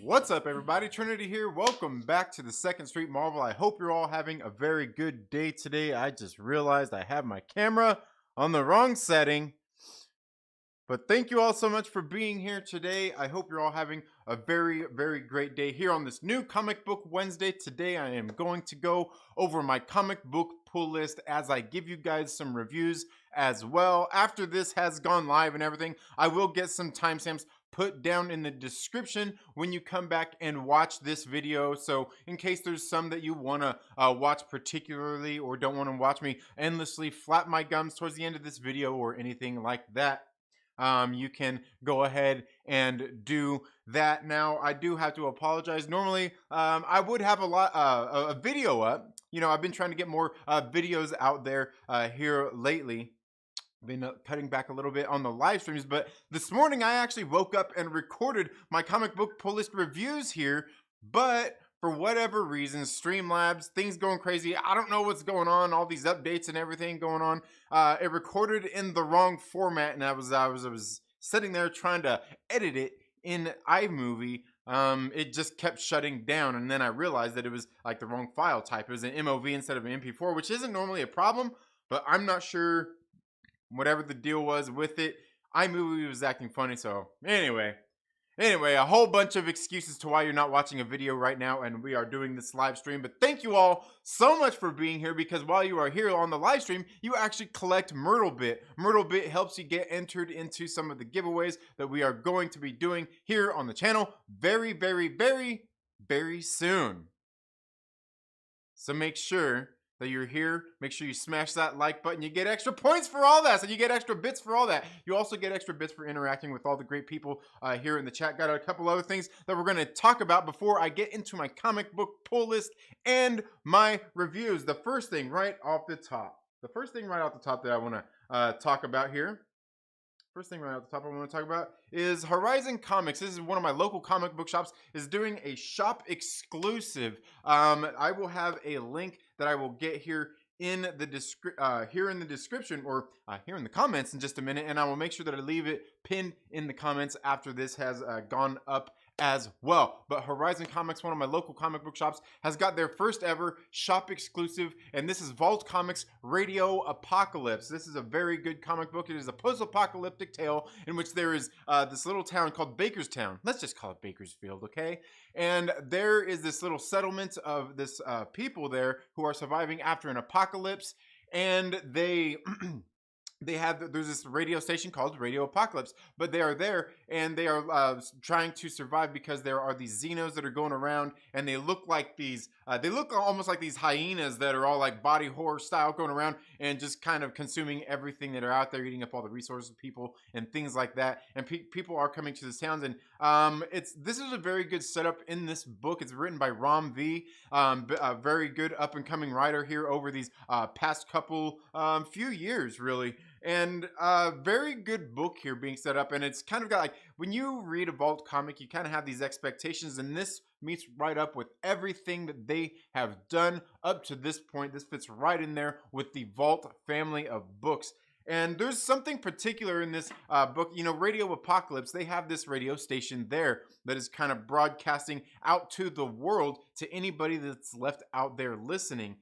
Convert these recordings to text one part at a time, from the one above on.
What's up, everybody? Trinity here. Welcome back to the Second Street Marvel. I hope you're all having a very good day today. I just realized I have my camera on the wrong setting. But thank you all so much for being here today. I hope you're all having a very great day here on this new Comic Book Wednesday. Today I am going to go over my comic book pull list as I give you guys some reviews as well. After this has gone live and everything, I will get some timestamps put down in the description when you come back and watch this video. So in case there's some that you want to watch particularly or don't want to watch me endlessly flap my gums towards the end of this video or anything like that, you can go ahead and do that. Now, I do have to apologize. Normally, I would have a video up. You know, I've been trying to get more videos out there here lately. Been cutting back a little bit on the live streams, but this morning I actually woke up and recorded my comic book pull list reviews here, but for whatever reason, Streamlabs, things going crazy. I don't know what's going on, all these updates and everything going on. It recorded in the wrong format, and I was sitting there trying to edit it in iMovie. It just kept shutting down, and then I realized that it was like the wrong file type. It was an MOV instead of an MP4, which isn't normally a problem, but I'm not sure whatever the deal was with it. iMovie was acting funny, so anyway, a whole bunch of excuses to why you're not watching a video right now, and we are doing this live stream. But thank you all so much for being here, because while you are here on the live stream, you actually collect Myrtle Bit. Myrtle Bit helps you get entered into some of the giveaways that we are going to be doing here on the channel very soon. So make sure that you're here. Make sure you smash that like button. You get extra points for all that, so you get extra bits for all that. You also get extra bits for interacting with all the great people here in the chat. Got a couple other things that we're going to talk about before I get into my comic book pull list and my reviews. The first thing right off the top that I want to talk about here. First thing right off the top I want to talk about is Horizon Comics. This is one of my local comic book shops, is doing a shop exclusive. I will have a link that I will get here in the description, or here in the comments in just a minute, and I will make sure that I leave it pinned in the comments after this has gone up as well. But Horizon Comics, one of my local comic book shops, has got their first ever shop exclusive, and this is Vault Comics Radio Apocalypse. This is a very good comic book. It is a post-apocalyptic tale in which there is this little town called Bakerstown. Let's just call it Bakersfield, okay? And there is this little settlement of this people there who are surviving after an apocalypse, and they there's this radio station called Radio Apocalypse, but they are there and they are trying to survive because there are these Xenos that are going around, and they look like these they look almost like these hyenas that are all like body horror style, going around and just kind of consuming everything that are out there, eating up all the resources of people and things like that. And people are coming to these towns, and this is a very good setup in this book. It's written by Rom V, a very good up and coming writer here over these past couple few years, really. And very good book here being set up, and it's kind of got like, when you read a Vault comic, you kind of have these expectations, and this meets right up with everything that they have done up to this point. This fits right in there with the Vault family of books. And there's something particular in this book. You know, Radio Apocalypse, they have this radio station there that is kind of broadcasting out to the world to anybody that's left out there listening.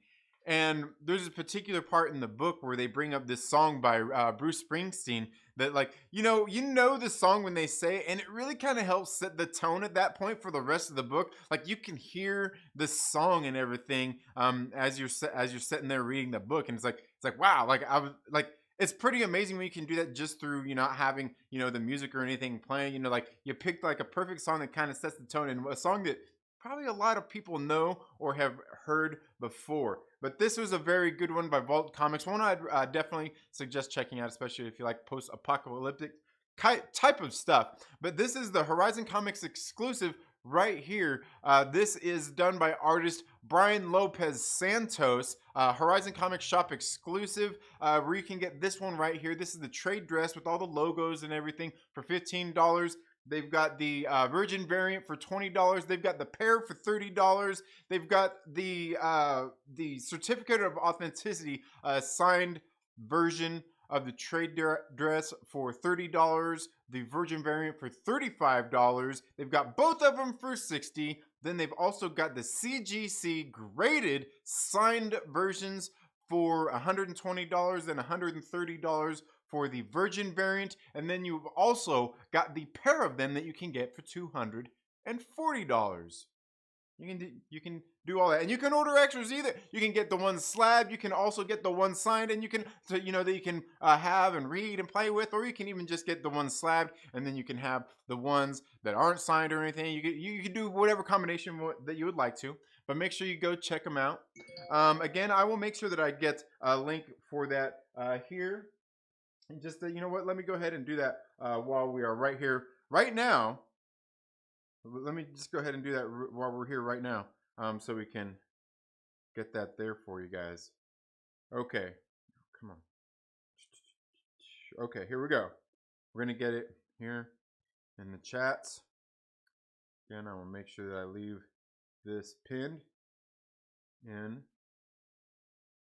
And there's a particular part in the book where they bring up this song by Bruce Springsteen that, like, you know the song when they say it, and it really kind of helps set the tone at that point for the rest of the book. Like, you can hear the song and everything as you're sitting there reading the book, and it's like wow, like it's pretty amazing when you can do that just through not having the music or anything playing. Like, you picked like a perfect song that kind of sets the tone, and a song that probably a lot of people know or have heard before. But this was a very good one by Vault Comics. One I'd definitely suggest checking out, especially if you like post-apocalyptic type of stuff. But this is the Horizon Comics exclusive right here. This is done by artist Brian Lopez Santos. Horizon Comics shop exclusive, where you can get this one right here. This is the trade dress with all the logos and everything for $15. They've got the Virgin variant for $20. They've got the pair for $30. They've got the certificate of authenticity signed version of the trade dress for $30. the Virgin variant for $35. They've got both of them for $60. Then they've also got the CGC graded signed versions for $120 and $130 for the Virgin variant. And then you've also got the pair of them that you can get for $240. You can do all that, and you can order extras either. You can get the one slabbed, you can also get the one signed, and you can that you can have and read and play with, or you can even just get the one slabbed, and then you can have the ones that aren't signed or anything. You can do whatever combination that you would like to, but make sure you go check them out. Again, I will make sure that I get a link for that here. And just you know what? Let me go ahead and do that while we are right here right now. Let me just go ahead and do that while we're here right now, so we can get that there for you guys. Okay, come on. Okay, here we go. We're gonna get it here in the chats. Again, I will make sure that I leave this pinned in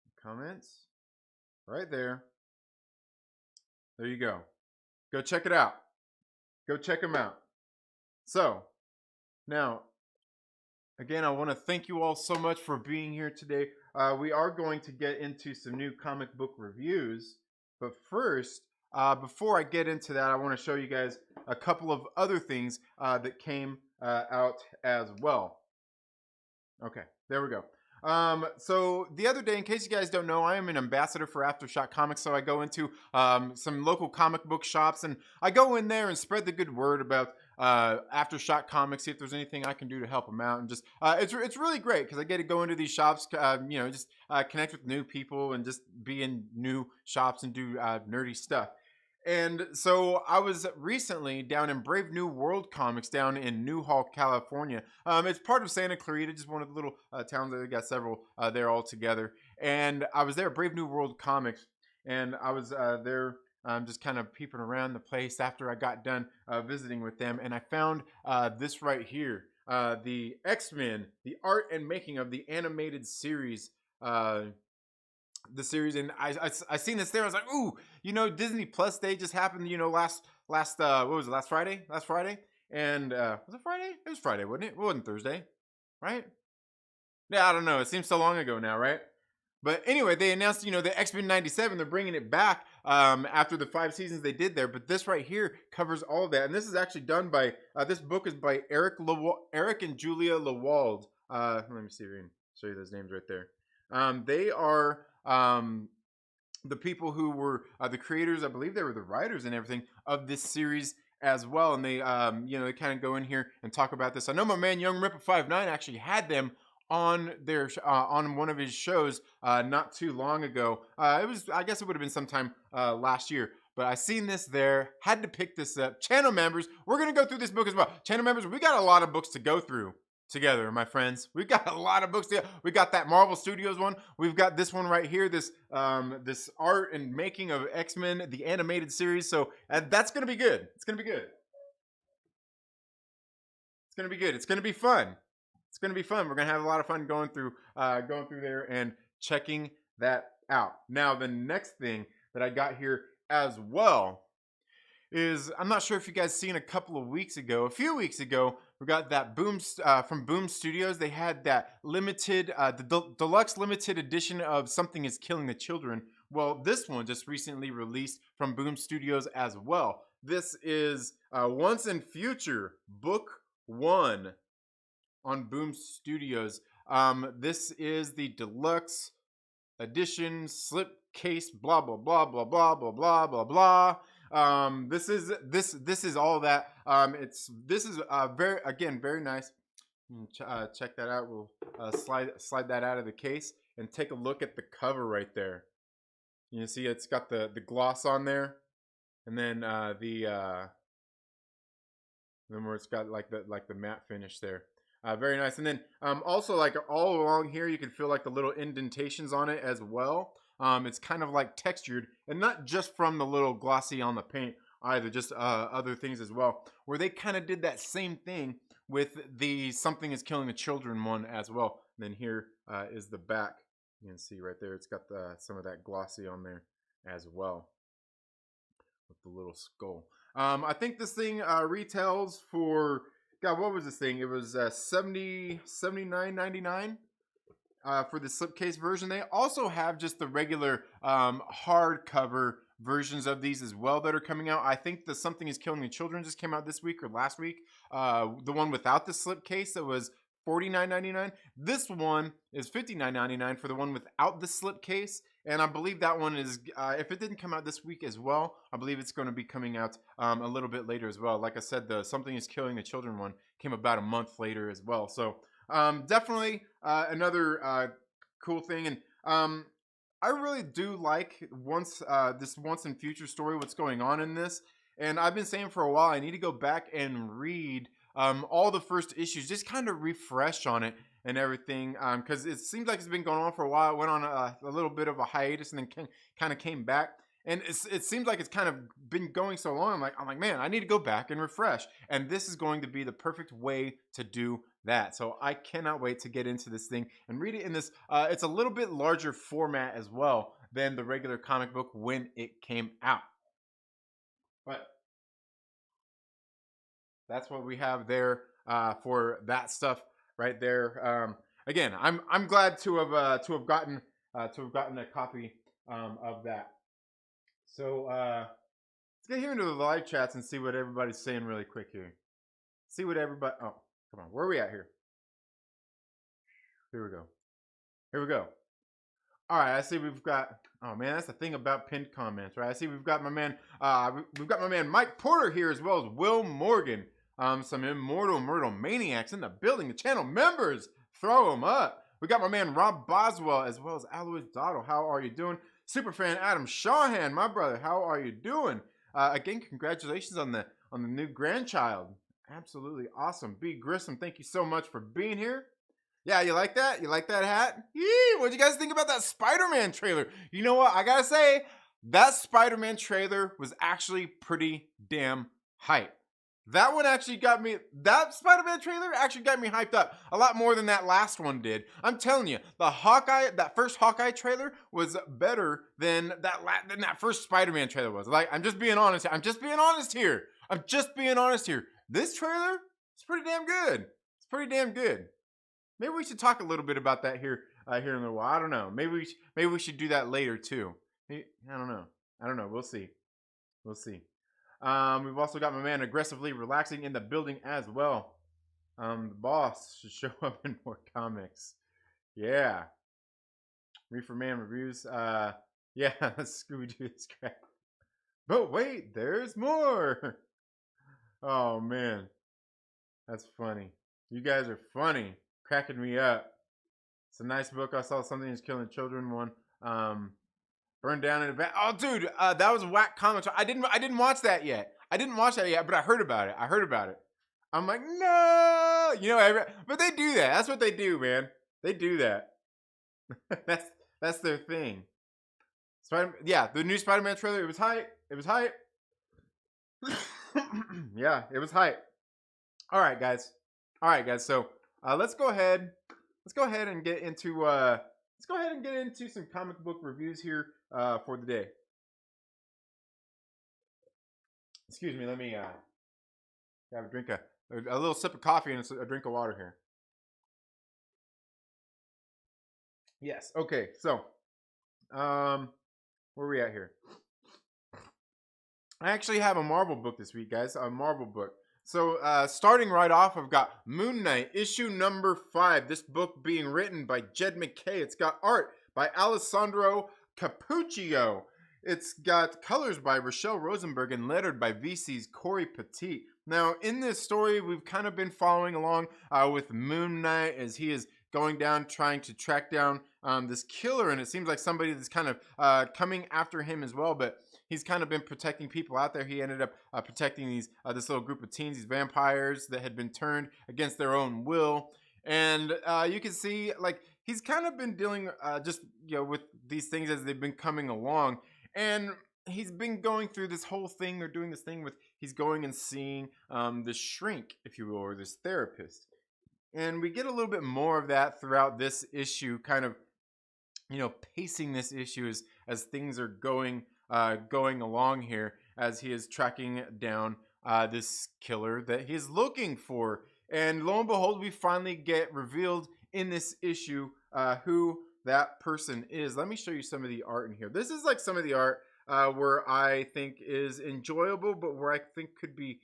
the comments right there. There you go. Go check it out. Go check them out. So, now, again, I want to thank you all so much for being here today. We are going to get into some new comic book reviews. But first, before I get into that, I want to show you guys a couple of other things that came out as well. Okay, there we go. So the other day, in case you guys don't know, I am an ambassador for Aftershock Comics. So I go into some local comic book shops, and I go in there and spread the good word about Aftershock Comics, see if there's anything I can do to help them out, and just it's really great because I get to go into these shops, just connect with new people and just be in new shops and do nerdy stuff. And so I was recently down in Brave New World Comics down in Newhall, California. It's part of Santa Clarita, just one of the little towns that they got several there all together. And I was there at Brave New World Comics, and I was there just kind of peeping around the place after I got done visiting with them. And I found this right here, the X-Men, the art and making of the animated series. The series, and I seen this there. I was like, ooh, Disney Plus Day just happened. Last what was it? Last Friday, and was it Friday? It was Friday, wasn't it? It wasn't Thursday, right? Yeah, I don't know. It seems so long ago now, right? But anyway, they announced, the X-Men '97. They're bringing it back after the 5 seasons they did there. But this right here covers all of that, and this is actually done by this book is by Eric and Julia Lewald. Let me see if I can show you those names right there. They are the people who were the creators. I believe they were the writers and everything of this series as well. And they, they kind of go in here and talk about this. I know my man Young Ripper 59 actually had them on their on one of his shows not too long ago. I guess it would have been sometime last year. But I seen this there, had to pick this up. Channel members, we're gonna go through this book as well. Channel members, we got a lot of books to go through together, my friends. We've got a lot of books together. We got that Marvel Studios one. We've got this one right here, this this art and making of X-Men, the animated series. So that's gonna be good. It's gonna be good. It's gonna be good. It's gonna be fun. It's gonna be fun. We're gonna have a lot of fun going through there and checking that out. Now, the next thing that I got here as well is, I'm not sure if you guys seen a few weeks ago, we got that from Boom Studios. They had that limited, the deluxe limited edition of Something Is Killing the Children. Well, this one just recently released from Boom Studios as well. This is Once and Future Book 1 on Boom Studios. This is the deluxe edition, slipcase, blah blah blah blah blah blah blah blah blah. This is all that. This is very nice. Check that out. We'll slide that out of the case and take a look at the cover right there. You can see it's got the gloss on there, and then then where it's got like the matte finish there. Very nice. And then also, like, all along here you can feel like the little indentations on it as well. It's kind of like textured, and not just from the little glossy on the paint either, just other things as well, where they kind of did that same thing with the Something Is Killing the Children one as well. And then here is the back. You can see right there, it's got some of that glossy on there as well, with the little skull. I think this thing retails for, God, what was this thing? It was $79.99 for the slipcase version. They also have just the regular hardcover versions of these as well that are coming out. I think the Something is Killing the Children just came out this week or last week. The one without the slipcase that was $49.99. This one is $59.99 for the one without the slipcase. And I believe that one is, if it didn't come out this week as well, I believe it's going to be coming out a little bit later as well. Like I said, the Something is Killing the Children one came about a month later as well. So definitely another cool thing. And I really do like this Once and Future story, what's going on in this. And I've been saying for a while, I need to go back and read all the first issues, just kind of refresh on it and everything, because it seems like it's been going on for a while. It went on a little bit of a hiatus and then kind of came back. And it seems like it's kind of been going so long. I'm like, man, I need to go back and refresh. And this is going to be the perfect way to do that. So I cannot wait to get into this thing and read it in this. It's a little bit larger format as well than the regular comic book when it came out. But that's what we have there for that stuff right there. Again, I'm glad to have gotten a copy of that. So let's get here into the live chats and see what everybody's saying really quick here. See what everybody. Oh, come on, where are we at here? Here we go. Here we go. All right, I see we've got. Oh man, that's the thing about pinned comments, right? I see we've got my man. We've got my man Mike Porter here as well as Will Morgan. Some Immortal Myrtle Maniacs in the building. The channel members, throw them up. We got my man Rob Boswell as well as Alois Dotto. How are you doing? Superfan Adam Shawhan, my brother. How are you doing? Again, congratulations on the new grandchild. Absolutely awesome. B Grissom, thank you so much for being here. Yeah, you like that? You like that hat? Yee! What do you guys think about that Spider-Man trailer? You know what? I gotta say, that Spider-Man trailer was actually pretty damn hype. That one actually got me, that Spider-Man trailer actually got me hyped up a lot more than that last one did. I'm telling you, that first Hawkeye trailer was better than that first Spider-Man trailer was. Like, I'm just being honest here. This trailer is pretty damn good. It's pretty damn good. Maybe we should talk a little bit about that here in a little while. I don't know. Maybe we should do that later too. I don't know. We'll see. We've also got my man Aggressively Relaxing in the building as well. The boss should show up in more comics. Yeah. Reefer Man reviews. Yeah, Scooby-Doo is crap. But wait, there's more. Oh man. That's funny. You guys are funny. Cracking me up. It's a nice book. I saw Something is Killing Children one. Burned Down in a Van. Oh, dude, that was whack comics. I didn't watch that yet. But I heard about it. I'm like, no, but they do that. That's what they do, man. They do that. that's their thing. The new Spider-Man trailer. It was hype. Yeah, it was hype. All right, guys. So let's go ahead and get into some comic book reviews here for the day. Excuse me, let me have a drink a little sip of coffee and a drink of water here. Yes, okay, so where are we at here? I actually have a Marvel book this week, guys. A Marvel book. So starting right off, I've got Moon Knight, issue number 5. This book being written by Jed MacKay. It's got art by Alessandro Cappuccio. It's got colors by Rochelle Rosenberg and lettered by VC's Corey Petit. Now, in this story, we've kind of been following along with Moon Knight as he is going down, trying to track down this killer, and it seems like somebody that's kind of coming after him as well, but he's kind of been protecting people out there. He ended up protecting this little group of teens, these vampires that had been turned against their own will. And you can see, like, he's kind of been dealing with these things as they've been coming along. And he's been going through this whole thing. They're doing this thing with, he's going and seeing this shrink, if you will, or this therapist. And we get a little bit more of that throughout this issue, kind of, pacing this issue as things are going along here. as he is tracking down this killer that he's looking for. And lo and behold, we finally get revealed in this issue who that person is. Let me show you some of the art in here. This is like some of the art where I think is enjoyable, but where I think could be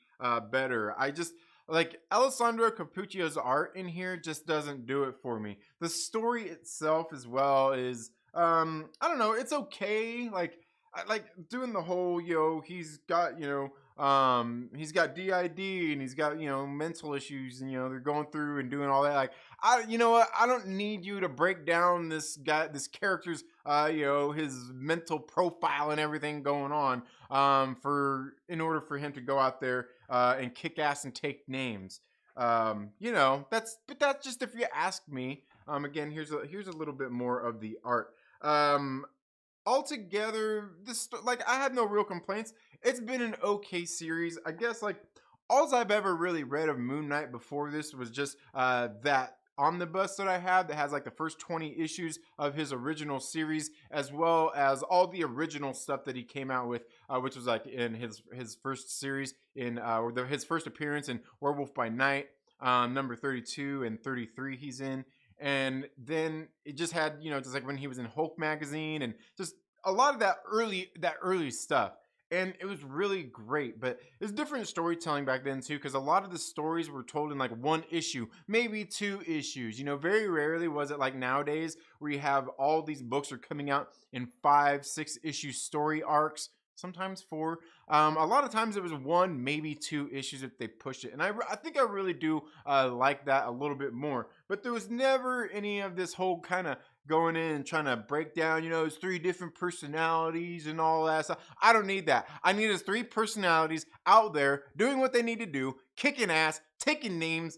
better. I just like Alessandro Capuccio's art in here just doesn't do it for me. The story itself as well is I don't know, it's okay. Like I like doing the whole, he's got, he's got DID and he's got, mental issues, and they're going through and doing all that. Like you know what, I don't need you to break down this character's his mental profile and everything going on for in order for him to go out there and kick ass and take names. That's just if you ask me. Again, here's a little bit more of the art. Altogether, this, like, I had no real complaints. It's been an okay series. I guess, like, all I've ever really read of Moon Knight before this was just that omnibus that I had that has like the first 20 issues of his original series, as well as all the original stuff that he came out with, which was like in his first series in his first appearance in Werewolf by Night, number 32 and 33 he's in. And then it just had, just like when he was in Hulk magazine and just a lot of that early stuff. And it was really great, but it's different storytelling back then too, because a lot of the stories were told in like one issue, maybe two issues. Very rarely was it like nowadays where you have all these books are coming out in 5-6 issue story arcs, sometimes 4. A lot of times it was 1, maybe 2 issues if they pushed it. And I think I really do like that a little bit more. But there was never any of this whole kind of going in and trying to break down, his 3 different personalities and all that stuff. I don't need that. I need his 3 personalities out there doing what they need to do, kicking ass, taking names,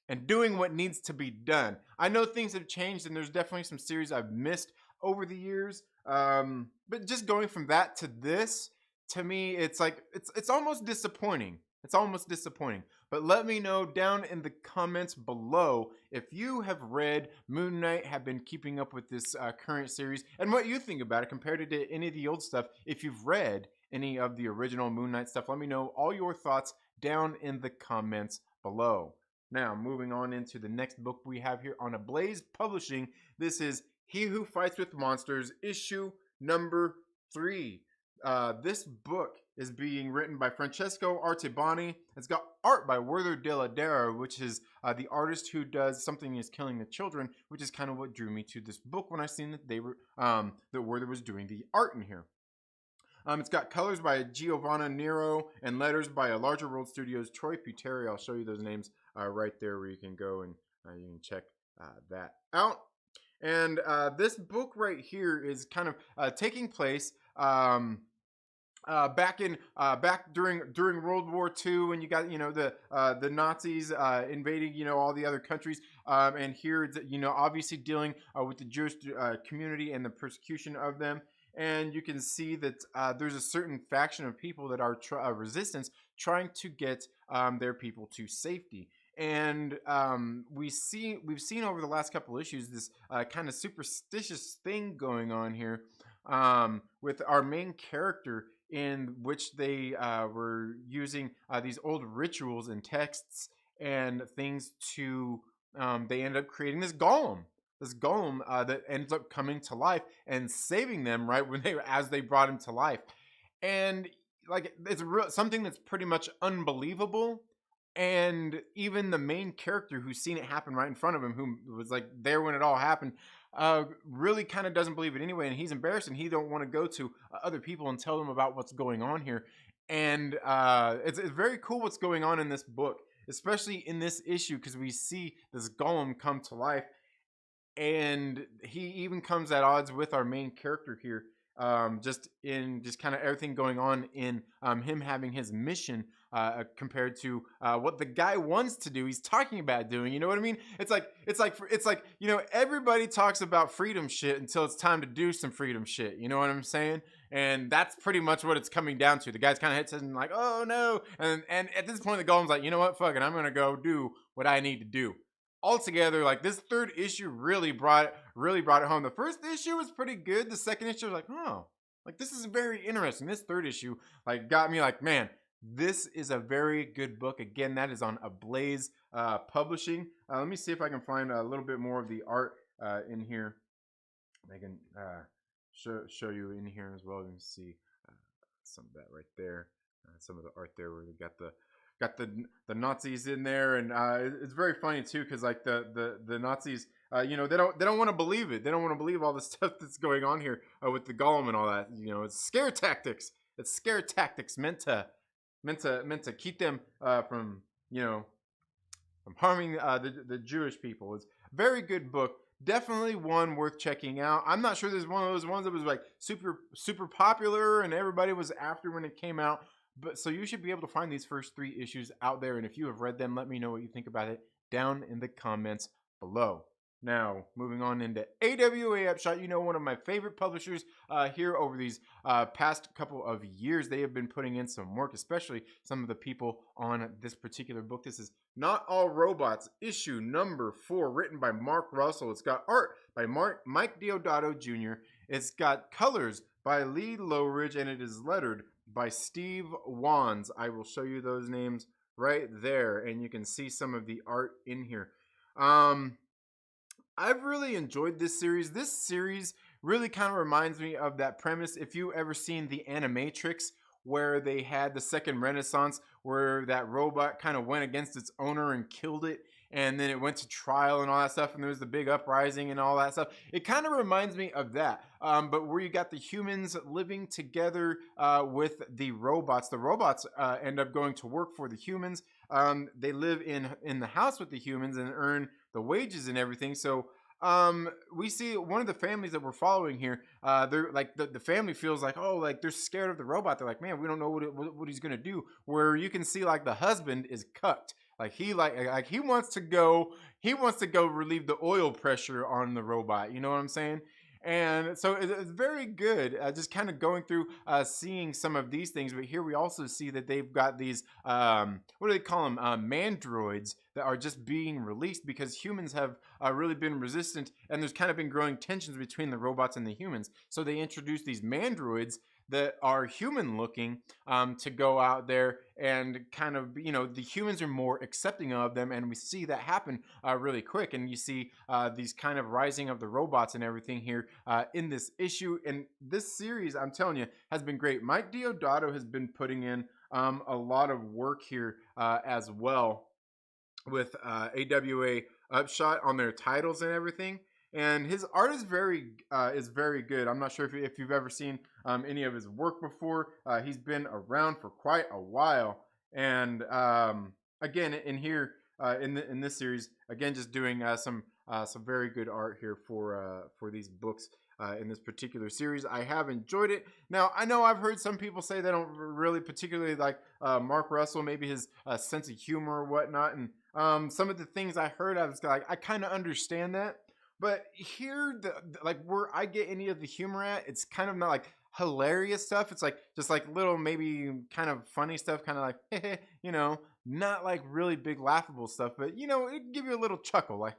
and doing what needs to be done. I know things have changed, and there's definitely some series I've missed over the years. But just going from that to this, to me, it's like it's almost disappointing. It's almost disappointing. But let me know down in the comments below if you have read Moon Knight, have been keeping up with this current series, and what you think about it compared to any of the old stuff. If you've read any of the original Moon Knight stuff, let me know all your thoughts down in the comments below. Now, moving on into the next book we have here on Ablaze Publishing. This is He Who Fights with Monsters, issue number 3. This book is being written by Francesco Artebani. It's got art by Werther de la Dera, which is the artist who does Something Is Killing the Children, which is kind of what drew me to this book when I seen that they were that Werther was doing the art in here. It's got colors by Giovanna Nero and letters by a Larger World Studios Troy Puteri. I'll show you those names right there where you can go and you can check that out. And this book right here is kind of taking place back during World War II, when you got the Nazis invading all the other countries, and here it's obviously dealing with the Jewish community and the persecution of them. And you can see that there's a certain faction of people that are resistance trying to get their people to safety. And we've seen over the last couple issues this kind of superstitious thing going on here with our main character, in which they were using these old rituals and texts and things to they end up creating this golem that ends up coming to life and saving them right as they brought him to life. And like, it's something that's pretty much unbelievable. And even the main character who's seen it happen right in front of him, who was like there when it all happened, really kind of doesn't believe it anyway, and he's embarrassed, and he don't want to go to other people and tell them about what's going on here. And it's very cool what's going on in this book, especially in this issue, because we see this golem come to life, and he even comes at odds with our main character here, just kind of everything going on in him having his mission compared to what the guy wants to do. He's talking about doing, you know what I mean? It's like everybody talks about freedom shit until it's time to do some freedom shit. You know what I'm saying? And that's pretty much what it's coming down to. The guy's kind of hits and like, oh no, and at this point the golem's like, you know what, fuck it, I'm gonna go do what I need to do. Altogether, like, this 3rd issue really brought it home. The first issue was pretty good. The second issue was like, oh, Like, this is very interesting. This third issue, like, got me like, man, this is a very good book. Again, that is on Ablaze Publishing. Let me see if I can find a little bit more of the art in here. I can show you in here as well. You can see some of that right there. Some of the art there where they got the Nazis in there, and it's very funny too because like the Nazis, you know, they don't want to believe it. They don't want to believe all the stuff that's going on here with the Golem and all that. You know, it's scare tactics. It's scare tactics meant to keep them from, you know, from harming the Jewish people. It's a very good book. Definitely one worth checking out. I'm not sure there's one of those ones that was like super popular and everybody was after when it came out. But so you should be able to find these first 3 issues out there. And if you have read them, let me know what you think about it down in the comments below. Now, moving on into AWA Upshot, you know, one of my favorite publishers here over these past couple of years. They have been putting in some work, especially some of the people on this particular book. This is Not All Robots, issue number 4, written by Mark Russell. It's got art by Mike Deodato Jr. It's got colors by Lee Lowridge, and it is lettered by Steve Wands. I will show you those names right there, and you can see some of the art in here. I've really enjoyed this series. This series really kind of reminds me of that premise. If you ever seen the Animatrix, where they had the second Renaissance, where that robot kind of went against its owner and killed it, and then it went to trial and all that stuff, and there was the big uprising and all that stuff. It kind of reminds me of that, but where you got the humans living together with the robots. The robots end up going to work for the humans. They live in the house with the humans and earn the wages and everything. So we see one of the families that we're following here. They're like the family feels like, oh, like they're scared of the robot. They're like, man, we don't know what he's gonna do. Where you can see like the husband is cucked. Like he wants to go relieve the oil pressure on the robot. You know what I'm saying? And so it's very good, just kind of going through seeing some of these things. But here we also see that they've got these, what do they call them? Mandroids that are just being released because humans have really been resistant. And there's kind of been growing tensions between the robots and the humans. So they introduce these mandroids that are human looking to go out there and kind of, you know, the humans are more accepting of them, and we see that happen really quick. And you see these kind of rising of the robots and everything here in this issue. And this series, I'm telling you, has been great. Mike Deodato has been putting in a lot of work here as well with AWA Upshot on their titles and everything. And his art is very good. I'm not sure if you've ever seen any of his work before. He's been around for quite a while. And again, in here in this series, again, just doing some very good art here for these books in this particular series. I have enjoyed it. Now, I know I've heard some people say they don't really particularly like Mark Russell, maybe his sense of humor or whatnot. And some of the things I heard, I was like, I kind of understand that. But here, like where I get any of the humor at, it's kind of not like hilarious stuff. It's like just like little maybe kind of funny stuff, kind of like, you know, not like really big laughable stuff, but you know, it give you a little chuckle, like,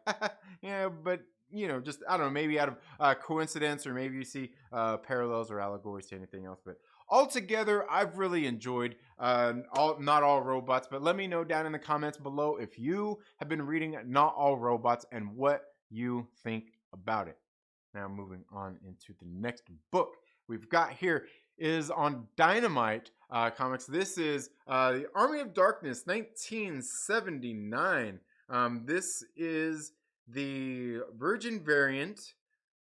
yeah, but you know, just I don't know, maybe out of coincidence, or maybe you see parallels or allegories to anything else. But altogether, I've really enjoyed Not All Robots. But let me know down in the comments below if you have been reading Not All Robots and what you think about it. Now moving on into the next book we've got here is on Dynamite Comics. This is the Army of Darkness 1979. This is the Virgin variant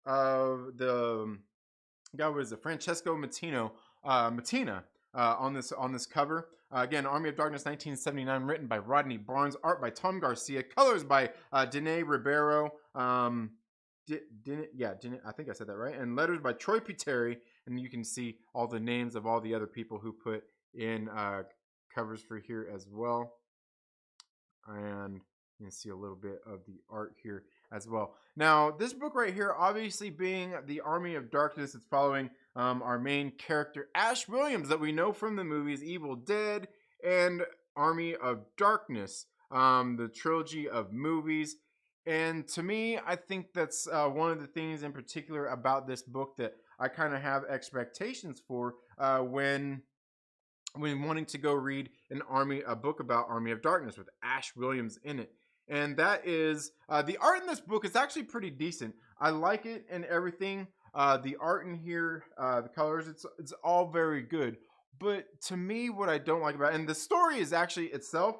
of the what is it, Francesco Mattina on this cover. Again, Army of Darkness 1979, written by Rodney Barnes, art by Tom Garcia, colors by Dene Ribeiro. I think I said that right. And letters by Troy Peteri. And you can see all the names of all the other people who put in covers for here as well. And you can see a little bit of the art here as well. Now, this book right here, obviously being the Army of Darkness, it's following our main character, Ash Williams, that we know from the movies Evil Dead and Army of Darkness, the trilogy of movies. And to me, I think that's one of the things in particular about this book that I kind of have expectations for when wanting to go read a book about Army of Darkness with Ash Williams in it. And that is the art in this book is actually pretty decent. I like it and everything. The art in here, the colors, it's all very good. But to me, what I don't like about it, and the story is actually itself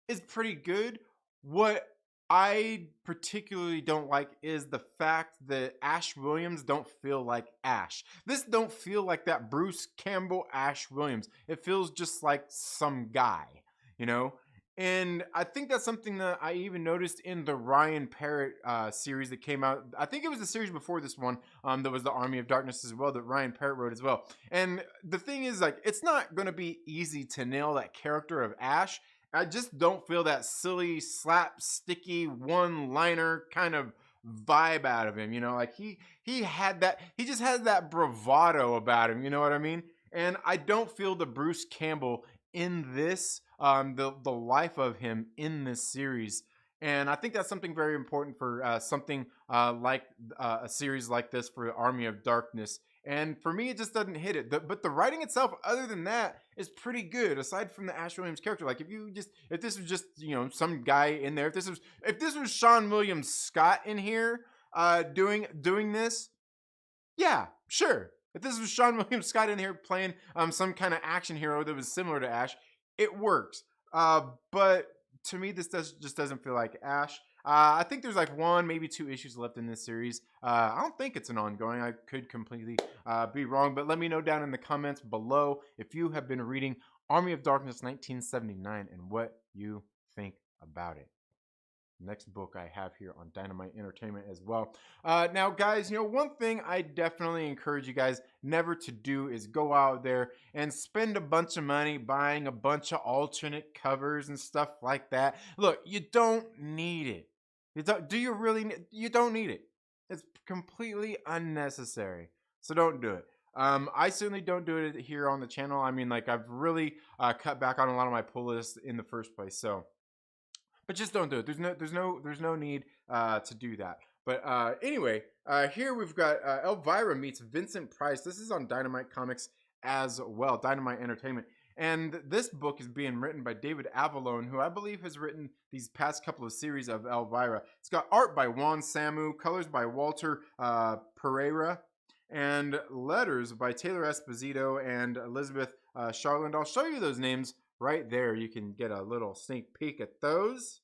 is pretty good. What I particularly don't like is the fact that Ash Williams don't feel like Ash. This don't feel like that Bruce Campbell Ash Williams. It feels just like some guy, you know? And I think that's something that I even noticed in the Ryan Parrott series that came out. I think it was the series before this one that was the Army of Darkness as well that Ryan Parrott wrote as well. And the thing is, like, it's not going to be easy to nail that character of Ash. I just don't feel that silly, slapsticky, one-liner kind of vibe out of him. You know, like he had that. He just has that bravado about him. You know what I mean? And I don't feel the Bruce Campbell in this, the life of him in this series. And I think that's something very important for something like a series like this for Army of Darkness. And for me, it just doesn't hit it. But the writing itself, other than that, is pretty good. Aside from the Ash Williams character, like if this was just some guy in there, if this was Sean William Scott in here doing this, yeah, sure. If this was Sean William Scott in here playing some kind of action hero that was similar to Ash, it works. But to me, this just doesn't feel like Ash. I think there's like one, maybe two issues left in this series. I don't think it's an ongoing. I could completely be wrong, but let me know down in the comments below if you have been reading Army of Darkness 1979 and what you think about it. Next book I have here on Dynamite Entertainment as well. Now, guys, one thing I definitely encourage you guys never to do is go out there and spend a bunch of money buying a bunch of alternate covers and stuff like that. Look, you don't need it. Do you really? You don't need it. It's completely unnecessary. So don't do it. I certainly don't do it here on the channel. I mean, like, I've really cut back on a lot of my pull lists in the first place. So. But just don't do it. There's no need to do that. But anyway, here we've got Elvira meets Vincent Price. This is on Dynamite Comics as well, Dynamite Entertainment. And this book is being written by David Avallone, who I believe has written these past couple of series of Elvira. It's got art by Juan Samu, colors by Walter Pereira, and letters by Taylor Esposito and Elizabeth Charland. I'll show you those names right there. You can get a little sneak peek at those.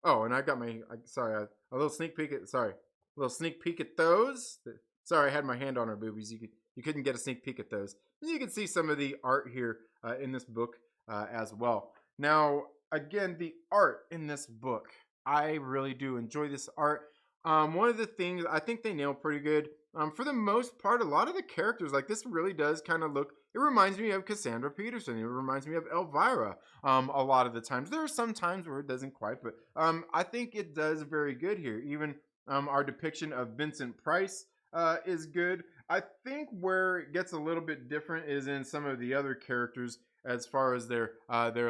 Oh, and I got a little sneak peek at, a little sneak peek at those. Sorry, I had my hand on her boobies. You couldn't get a sneak peek at those. And you can see some of the art here in this book as well. Now, again, the art in this book, I really do enjoy this art. One of the things I think they nail pretty good. For the most part, a lot of the characters, like, this really does kind of look, it reminds me of Cassandra Peterson. It reminds me of Elvira a lot of the times. There are some times where it doesn't quite, but I think it does very good here. Even our depiction of Vincent Price is good. I think where it gets a little bit different is in some of the other characters as far as their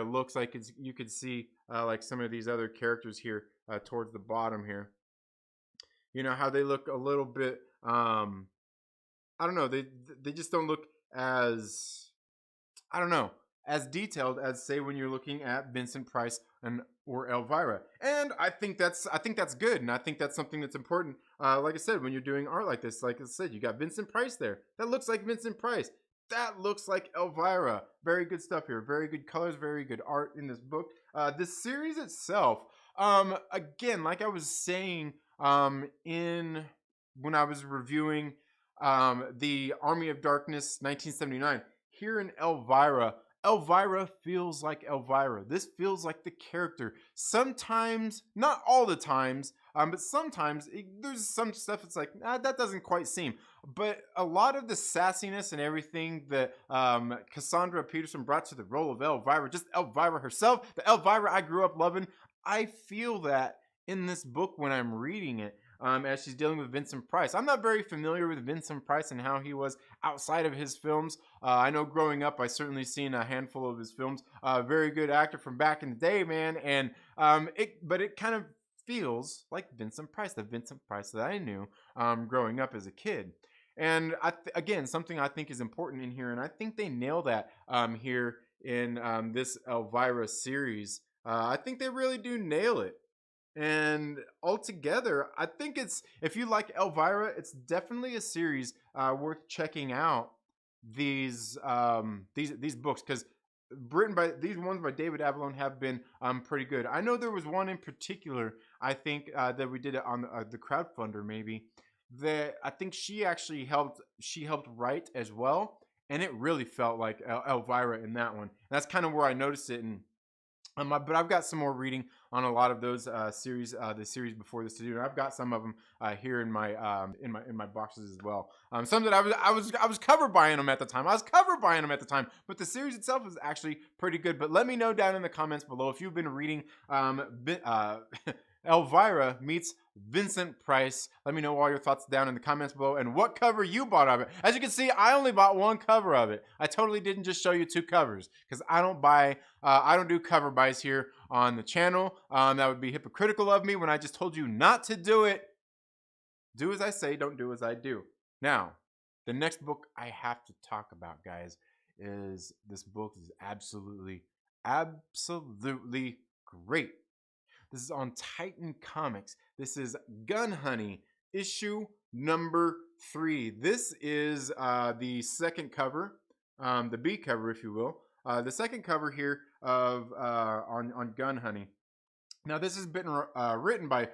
looks. Like, you could see like some of these other characters here towards the bottom here. You know how they look a little bit, I don't know, they just don't look as, I don't know, as detailed as, say, when you're looking at Vincent Price or Elvira. And I think that's good, and I think that's something that's important. Like I said, when you're doing art like this, like I said, you got Vincent Price there. That looks like Vincent Price. That looks like Elvira. Very good stuff here. Very good colors, very good art in this book. This series itself, again, like I was saying, when I was reviewing the Army of Darkness 1979, here in Elvira feels like Elvira. This feels like the character. Sometimes, not all the times, but sometimes there's some stuff that's like, that doesn't quite seem. But a lot of the sassiness and everything that Cassandra Peterson brought to the role of Elvira, just Elvira herself, the Elvira I grew up loving, I feel that in this book when I'm reading it. As she's dealing with Vincent Price. I'm not very familiar with Vincent Price and how he was outside of his films. I know growing up, I certainly seen a handful of his films. Very good actor from back in the day, man. And but it kind of feels like Vincent Price, the Vincent Price that I knew growing up as a kid. And again, something I think is important in here, and I think they nail that here in this Elvira series. I think they really do nail it. And altogether, I think it's, if you like Elvira, it's definitely a series worth checking out. These books, because written by these ones by David Avallone have been pretty good. I know there was one in particular. I think that we did it on the crowdfunder maybe. That I think she actually helped. She helped write as well, and it really felt like Elvira in that one. And that's kind of where I noticed it. And but I've got some more reading on a lot of those series, the series before this to do. And I've got some of them here in my boxes as well. Some that I was cover buying them at the time. I was cover buying them at the time, but the series itself is actually pretty good. But let me know down in the comments below if you've been reading Elvira meets Vincent Price. Let me know all your thoughts down in the comments below and what cover you bought of it. As you can see, I only bought one cover of it. I totally didn't just show you two covers because I don't do cover buys here on the channel. That would be hypocritical of me when I just told you not to do it. Do as I say, don't do as I do. Now, the next book I have to talk about, guys, is this book is absolutely great. This is on Titan Comics. This is Gun Honey, issue number 3. This is the second cover, the B cover, if you will. The second cover here of on Gun Honey. Now, this has been written by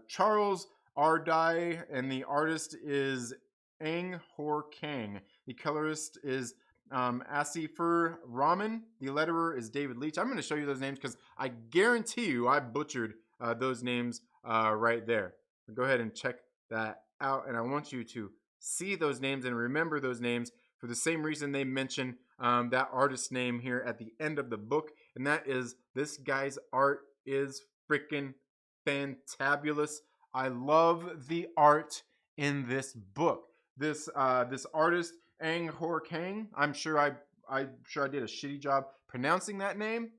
Charles Ardai, and the artist is Ang Hor Kang. The colorist is Asifur Rahman. The letterer is David Leitch. I'm going to show you those names because I guarantee you I butchered those names right there. Go ahead and check that out, and I want you to see those names and remember those names for the same reason they mention that artist's name here at the end of the book, and that is this guy's art is freaking fantabulous. I love the art in this book. This artist, Ang Hor Kang, I'm sure I did a shitty job pronouncing that name.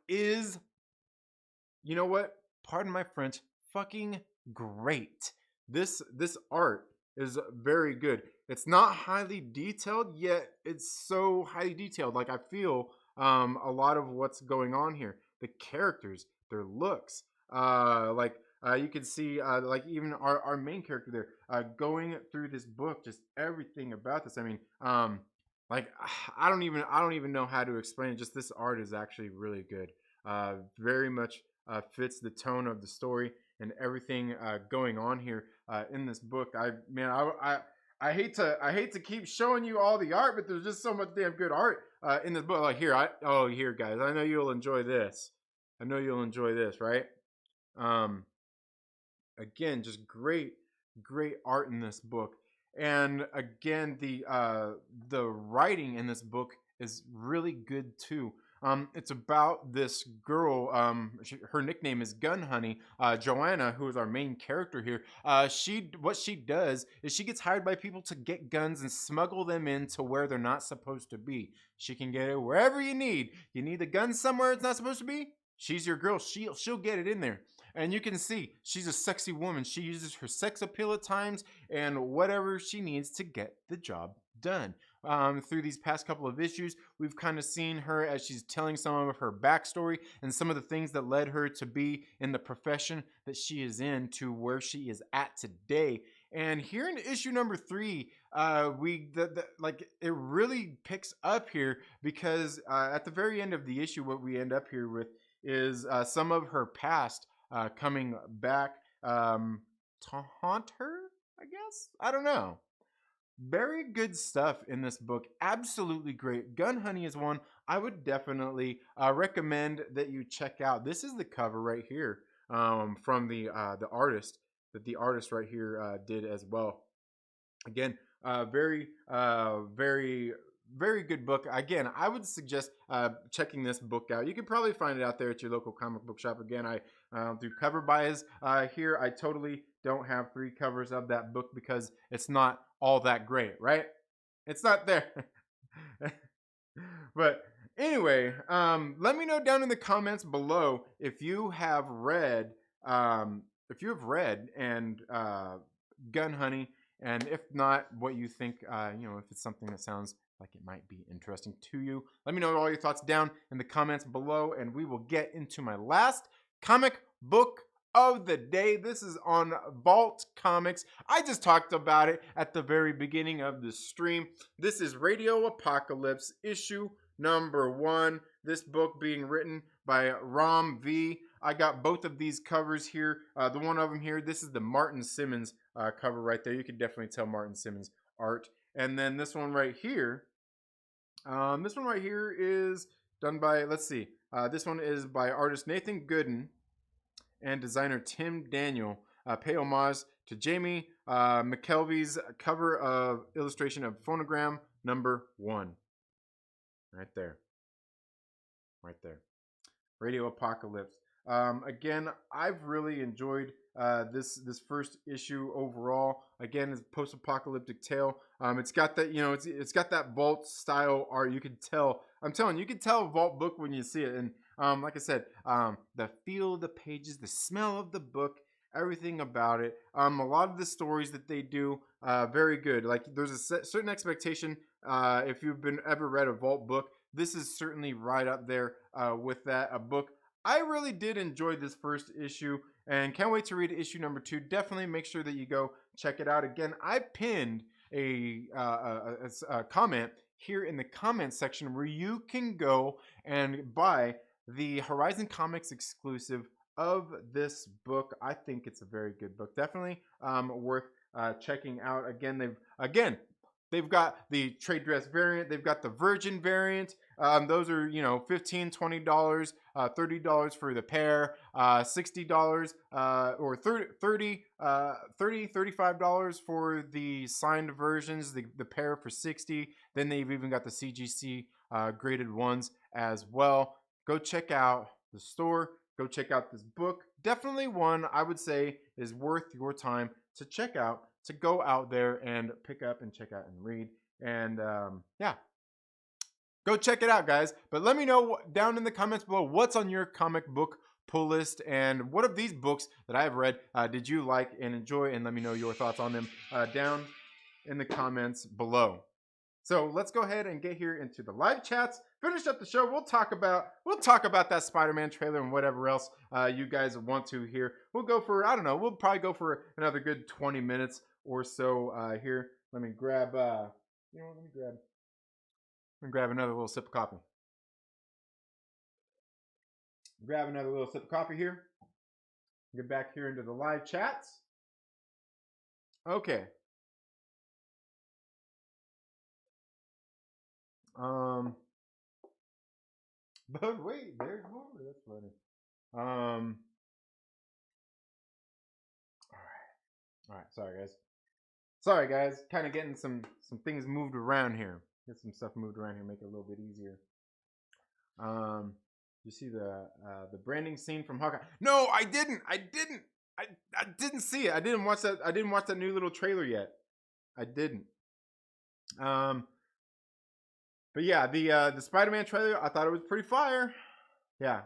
Is, you know what? Pardon my French. Fucking great. This art is very good. It's not highly detailed, yet it's so highly detailed. Like, I feel a lot of what's going on here. The characters, their looks, you can see like even our main character there going through this book, just everything about this. I mean, like I don't even know how to explain it. Just this art is actually really good. Very much fits the tone of the story and everything going on here in this book. I hate to keep showing you all the art, but there's just so much damn good art in this book. Like here, here guys, I know you'll enjoy this. I know you'll enjoy this, right? Again, just great art in this book. And again, the writing in this book is really good too. It's about this girl. Her nickname is Gun Honey. Joanna, who is our main character here. What she does is she gets hired by people to get guns and smuggle them into where they're not supposed to be. She can get it wherever you need. You need the gun somewhere it's not supposed to be? She's your girl. She'll get it in there. And you can see she's a sexy woman. She uses her sex appeal at times and whatever she needs to get the job done. Through these past couple of issues, we've kind of seen her as she's telling some of her backstory and some of the things that led her to be in the profession that she is in to where she is at today. And here in issue number 3, it really picks up here because at the very end of the issue, what we end up here with is some of her past coming back to haunt her, I guess? I don't know. Very good stuff in this book. Absolutely great. Gun Honey is one I would definitely recommend that you check out. This is the cover right here from the artist that the artist right here did as well. Again, very good book. Again, I would suggest checking this book out. You can probably find it out there at your local comic book shop. Again, I do cover buys here. I totally don't have 3 covers of that book because it's not all that great, right? It's not there. But anyway, let me know down in the comments below if you have read and Gun Honey And if not, what you think, if it's something that sounds like it might be interesting to you. Let me know all your thoughts down in the comments below, and we will get into my last comic book of the day. This is on Vault Comics. I just talked about it at the very beginning of the stream. This is Radio Apocalypse issue number 1. This book being written by Ram V. I got both of these covers here. The one of them here, this is the Martin Simmons cover right there. You can definitely tell Martin Simmons art. And then this one right here, is done by, let's see, this one is by artist Nathan Gooden and designer Tim Daniel. Pay homage to Jamie McKelvey's cover of illustration of Phonogram number 1. Right there. Right there. Radio Apocalypse. Again, I've really enjoyed this first issue overall. Again, it's a post-apocalyptic tale. It's got that, it's got that Vault style art. You can tell. I'm telling you, you can tell a Vault book when you see it. And like I said, the feel of the pages, the smell of the book, everything about it. A lot of the stories that they do, very good. Like there's a certain expectation. If you've ever read a Vault book, this is certainly right up there with that. A book I really did enjoy this first issue and can't wait to read issue number 2. Definitely make sure that you go check it out. Again, I pinned a comment here in the comment section where you can go and buy the Horizon Comics exclusive of this book. I think it's a very good book. Definitely worth checking out. They've got the trade dress variant. They've got the virgin variant. Those are, $15, $20, $30 for the pair, $60 or $30, $35 for the signed versions, the pair for $60. Then they've even got the CGC graded ones as well. Go check out the store. Go check out this book. Definitely one I would say is worth your time to check out, to go out there and pick up and check out and read. And yeah, go check it out, guys. But let me know down in the comments below what's on your comic book pull list and what of these books that I've read did you like and enjoy, and let me know your thoughts on them down in the comments below. So let's go ahead and get here into the live chats. Finish up the show. We'll talk about that Spider-Man trailer and whatever else you guys want to hear. We'll go for, I don't know, we'll probably go for another good 20 minutes or so here. Let me grab let me grab another little sip of coffee. Grab another little sip of coffee here. Get back here into the live chats. Okay. But wait, there's more. That's funny. All right. Sorry, guys. Kind of getting some things moved around here. Get some stuff moved around here, make it a little bit easier. You see the branding scene from Hawkeye? No, I didn't. I didn't see it. I didn't watch that new little trailer yet. I didn't. But yeah, the Spider-Man trailer, I thought it was pretty fire. Yeah.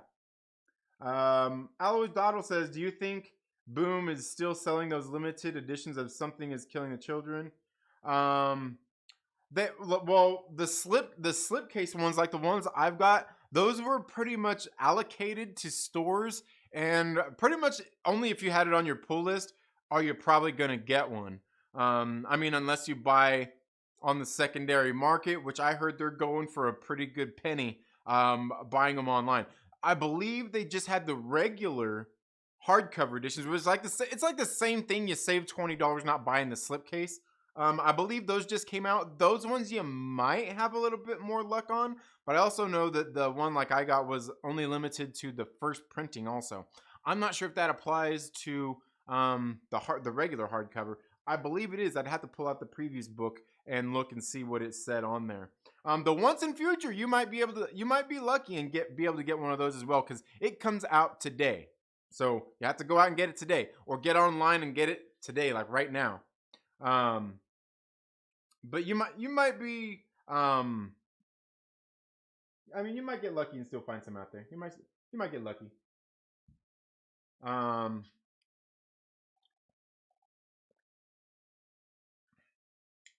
Alois Doddle says, do you think Boom is still selling those limited editions of Something is Killing the Children? The slipcase ones, like the ones I've got, those were pretty much allocated to stores, and pretty much only if you had it on your pull list are you probably gonna get one. I mean, unless you buy on the secondary market, which I heard they're going for a pretty good penny buying them online. I believe they just had the regular hardcover editions, which is like it's like the same thing. You save $20 not buying the slipcase. I believe those just came out. Those ones you might have a little bit more luck on, but I also know that the one like I got was only limited to the first printing also. I'm not sure if that applies to the regular hardcover. I believe it is. I'd have to pull out the previous book and look and see what it said on there. The Once in Future, you might be lucky and be able to get one of those as well, because it comes out today. So you have to go out and get it today, or get online and get it today, like right now. But you might be I mean, you might get lucky and still find some out there. You might get lucky.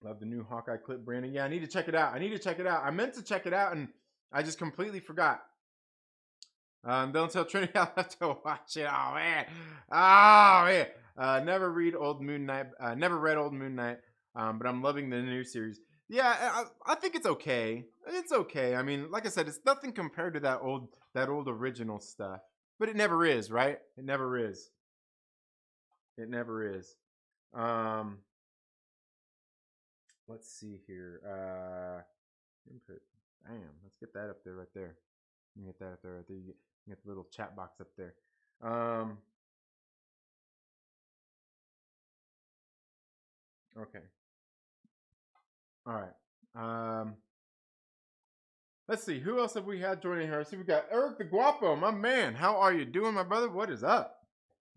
Love the new Hawkeye clip, Brandon. Yeah, I need to check it out. I meant to check it out, and I just completely forgot. Don't tell Trinity I'll have to watch it. Oh man. Never read Old Moon Knight. Never read Old Moon Knight. But I'm loving the new series. Yeah, I think it's okay. It's okay. I mean, like I said, it's nothing compared to that old original stuff. But it never is, right? It never is. It never is. Let's see here. Input. Damn, let's get that up there right there. You get that up there right there. You get the little chat box up there. Okay. All right. Let's see. Who else have we had joining here? See, we got Eric the Guapo, my man. How are you doing, my brother? What is up?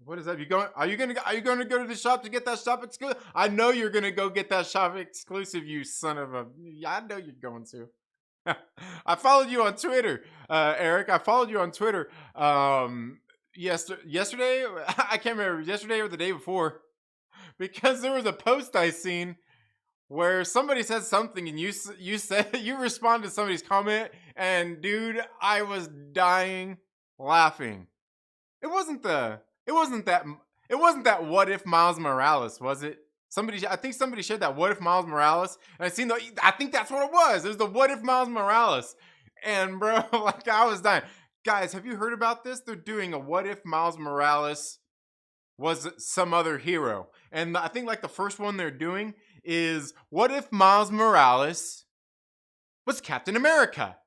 What is up? Are you gonna go to the shop to get that shop exclusive? I know you're gonna go get that shop exclusive, you son of a. I know you're going to. I followed you on Twitter, Eric. I followed you on Twitter. Yesterday, I can't remember, yesterday or the day before, because there was a post I seen where somebody said something and you said you responded to somebody's comment, and dude, I was dying laughing. It wasn't that what if Miles Morales, was it? I think somebody shared that what if Miles Morales, and I think that's what it was. It was the what if Miles Morales, and bro, like I was dying. Guys, have you heard about this? They're doing a what if Miles Morales was some other hero, and I think like the first one they're doing is what if Miles Morales was Captain America,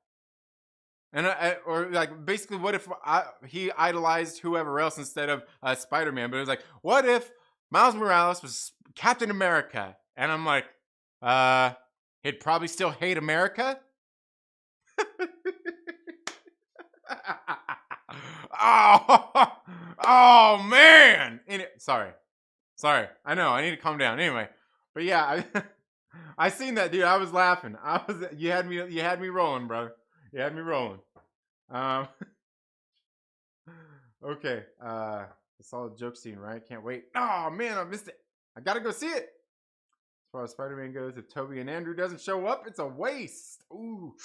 and or like basically what if he idolized whoever else instead of Spider-Man, but it was like what if Miles Morales was Captain America, and I'm like, he'd probably still hate America. oh man! Sorry. I know I need to calm down. Anyway, but yeah, I seen that, dude. I was laughing. You had me rolling, brother. You had me rolling. Okay. A solid joke scene, right? Can't wait. Oh man, I missed it. I gotta go see it. As far as Spider-Man goes, if Toby and Andrew doesn't show up, it's a waste. Ooh.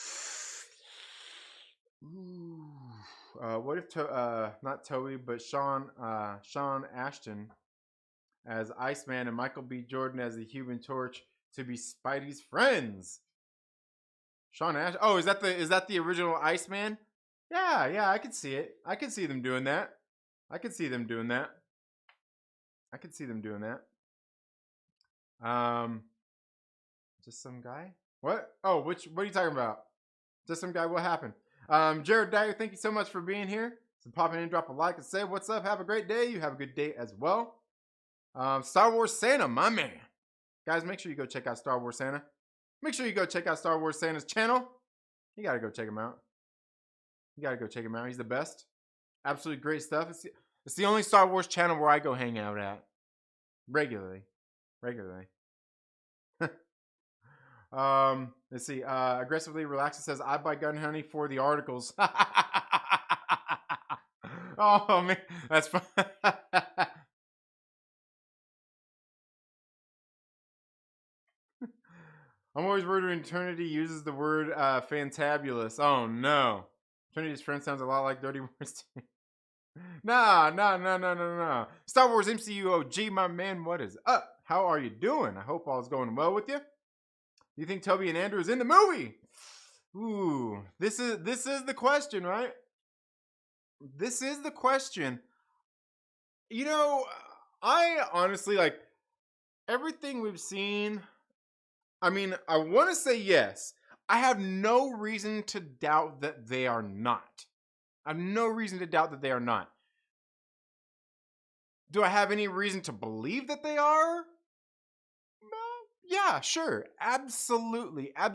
What if not Toby, but Sean Ashton as Iceman and Michael B. Jordan as the Human Torch to be Spidey's friends? Sean Ashton. Oh, is that the original Iceman? Yeah, I could see it. I could see them doing that. Just some guy? What? Oh, what are you talking about? Just some guy, what happened? Jared Dyer, thank you so much for being here. So pop in, drop a like, and say what's up. Have a great day. You have a good day as well. Star Wars Santa, my man. Guys, make sure you go check out Star Wars Santa. Make sure you go check out Star Wars Santa's channel. You gotta go check him out. He's the best. Absolutely great stuff. It's the only Star Wars channel where I go hang out at. Regularly. Let's see. Aggressively Relaxed says, I buy Gun Honey for the articles. Oh, man. That's fun. I'm always worried when Eternity uses the word fantabulous. Oh, no. Trinity's friend sounds a lot like Dirty Words. No. Star Wars MCU OG, my man, what is up? How are you doing? I hope all is going well with you. Do you think Toby and Andrew is in the movie? Ooh, this is the question, right? This is the question. You know, I honestly like everything we've seen. I mean, I want to say yes. I have no reason to doubt that they are not. Do I have any reason to believe that they are? Yeah, sure. Absolutely. I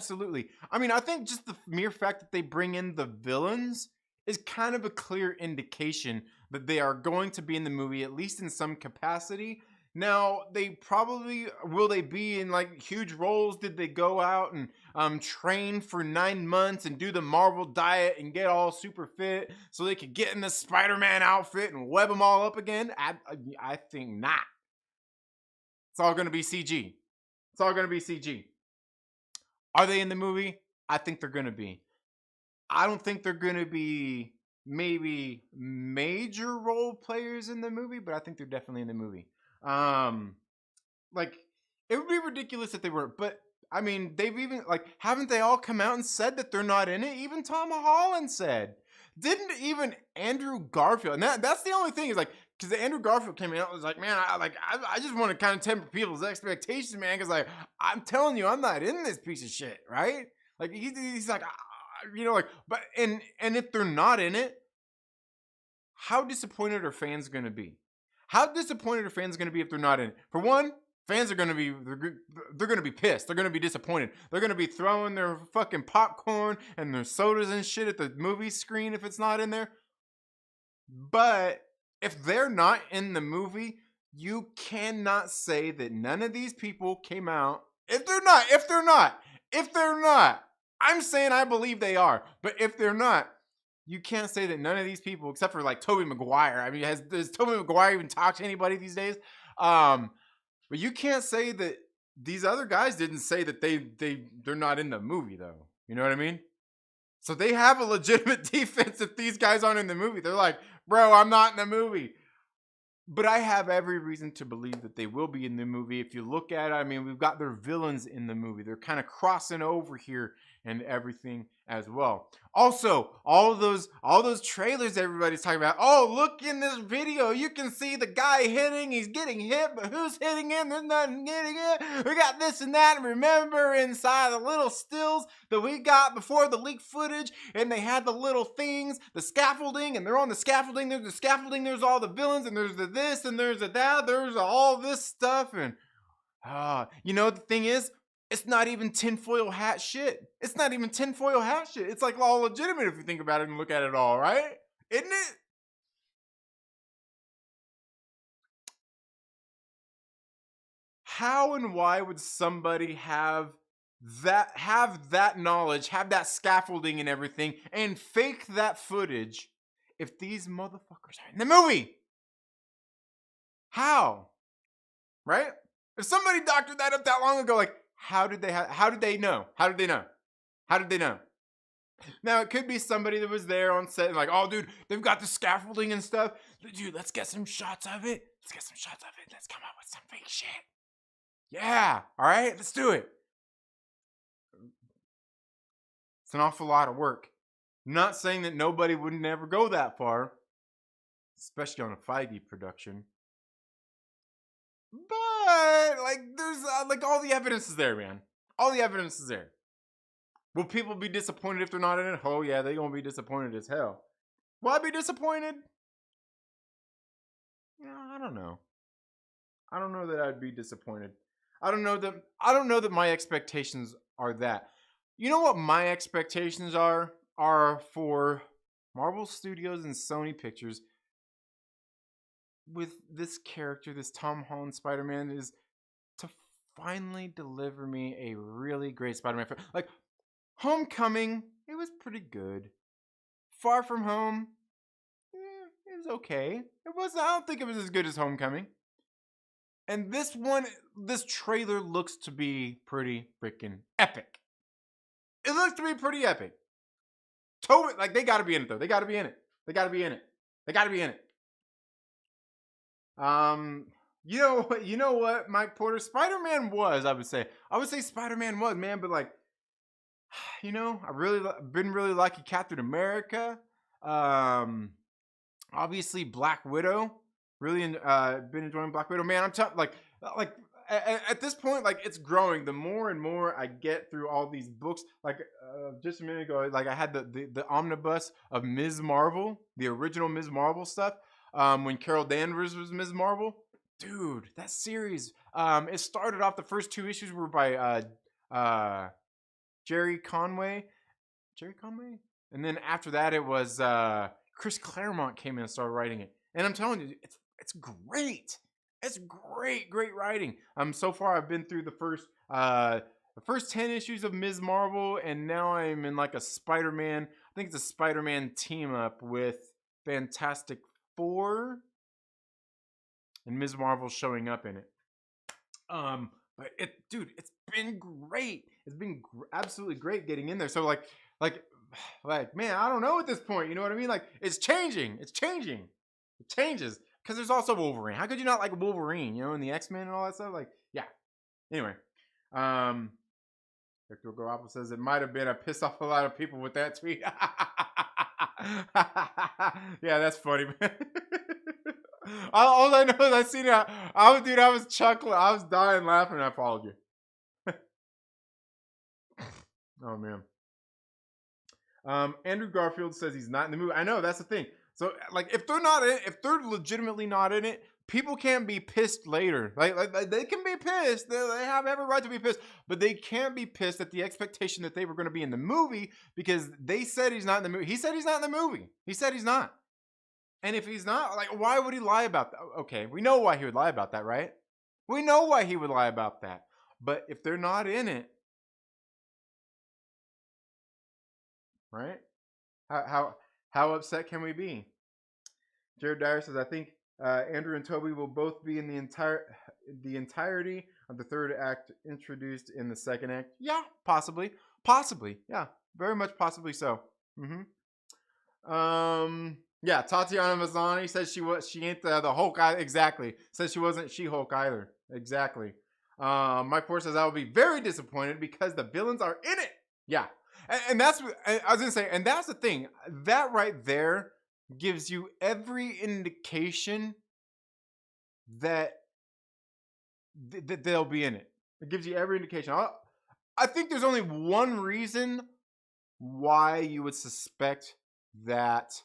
mean, I think just the mere fact that they bring in the villains is kind of a clear indication that they are going to be in the movie, at least in some capacity. Now, will they be in like huge roles? Did they go out and train for 9 months and do the Marvel diet and get all super fit so they could get in the Spider-Man outfit and web them all up again? I think not. It's all going to be CG. Are they in the movie? I think they're gonna be. I don't think they're gonna be maybe major role players in the movie, but I think they're definitely in the movie. Um, like it would be ridiculous if they were, but I mean, they've even like haven't they all come out and said that they're not in it? Even Tom Holland said. Didn't even Andrew Garfield? And that's the only thing is like because Andrew Garfield came out and was like, man, I just want to kind of temper people's expectations, man, because like I'm telling you, I'm not in this piece of shit, right? Like he's like, you know, like, but and if they're not in it, how disappointed are fans going to be? How disappointed are fans going to be if they're not in it? For one, fans are going to be they're going to be pissed. They're going to be disappointed. They're going to be throwing their fucking popcorn and their sodas and shit at the movie screen if it's not in there. But if they're not in the movie, you cannot say that none of these people came out. If they're not, I'm saying I believe they are. But if they're not, you can't say that none of these people, except for like Tobey Maguire. I mean, does Tobey Maguire even talk to anybody these days? But you can't say that these other guys didn't say that they're not in the movie though. You know what I mean? So they have a legitimate defense if these guys aren't in the movie. They're like, bro, I'm not in the movie. But I have every reason to believe that they will be in the movie. If you look at it, I mean, we've got their villains in the movie. They're kind of crossing over here and everything as well. Also, all those trailers everybody's talking about. Oh, look in this video. You can see the guy hitting. He's getting hit, but who's hitting him? There's nothing getting hit. We got this and that. And remember inside the little stills that we got before the leaked footage, and they had the little things, the scaffolding, and they're on the scaffolding. There's the scaffolding. There's all the villains, and there's the this, and there's the that. There's all this stuff, and you know the thing is, it's not even tinfoil hat shit. It's not even tinfoil hat shit. It's like all legitimate if you think about it and look at it all, right? Isn't it? How and why would somebody have that knowledge, have that scaffolding and everything, and fake that footage if these motherfuckers are in the movie? How? Right? If somebody doctored that up that long ago, like, how did they know? How did they know? How did they know? Now, it could be somebody that was there on set and like, oh, dude, they've got the scaffolding and stuff. Dude, let's get some shots of it. Let's come up with some fake shit. Yeah. All right, let's do it. It's an awful lot of work. I'm not saying that nobody would never go that far, especially on a Feige production. But, like, there's, like, all the evidence is there, man. All the evidence is there. Will people be disappointed if they're not in it? Oh, yeah, they're going to be disappointed as hell. Will I be disappointed? Yeah, I don't know. I don't know that I'd be disappointed. I don't know that my expectations are that. You know what my expectations are for Marvel Studios and Sony Pictures with this character, this Tom Holland Spider-Man, is to finally deliver me a really great Spider-Man film. Like Homecoming, it was pretty good. Far From Home, it was okay. It was. I don't think it was as good as Homecoming. And this trailer looks to be pretty freaking epic. It looks to be pretty epic. Totally, like they gotta be in it though. They gotta be in it. They gotta be in it. They gotta be in it. You know what, Mike Porter? Spider-Man was, I would say Spider-Man was, man, but like, you know, been really liking Captain America. Obviously Black Widow. Really been enjoying Black Widow. Man, I'm telling like at this point, like it's growing. The more and more I get through all these books, like just a minute ago, like I had the omnibus of Ms. Marvel, the original Ms. Marvel stuff. When Carol Danvers was Ms. Marvel, dude, that series. It started off, the first two issues were by Jerry Conway, and then after that it was Chris Claremont came in and started writing it. And I'm telling you, it's great. It's great writing. So far I've been through the first 10 issues of Ms. Marvel, and now I'm in like a Spider-Man. I think it's a Spider-Man team up with Fantastic Four, and Ms. Marvel showing up in it. But it's been great. it's been absolutely great getting in there. So like man, I don't know at this point. You know what I mean? Like it's changing. It changes because there's also Wolverine. How could you not like Wolverine? You know, and the X-Men and all that stuff. Like yeah. Anyway, Victor Garoppolo says it might have been a piss off a lot of people with that tweet. Yeah, that's funny, man. All I know is I seen it. I was chuckling. I was dying laughing. I followed you. Oh man. Andrew Garfield says he's not in the movie. I know that's the thing. So like, if they're legitimately not in it, people can't be pissed later. Like they can be pissed. They have every right to be pissed, but they can't be pissed at the expectation that they were going to be in the movie because they said he's not in the movie. He said he's not in the movie. He said he's not. And if he's not, like, why would he lie about that? Okay, we know why he would lie about that, right? We know why he would lie about that. But if they're not in it, right? How upset can we be? Jared Dyer says, I think Andrew and Toby will both be in the entirety of the third act introduced in the second act. Yeah, possibly. Yeah, very much possibly so. Yeah, Tatiana Maslany says she ain't the Hulk either. Exactly. Says she wasn't She-Hulk either. Exactly. Mike Ford says I will be very disappointed because the villains are in it. Yeah. And that's what I was gonna say, and that's the thing. That right there gives you every indication that they'll be in it. It gives you every indication. I think there's only one reason why you would suspect that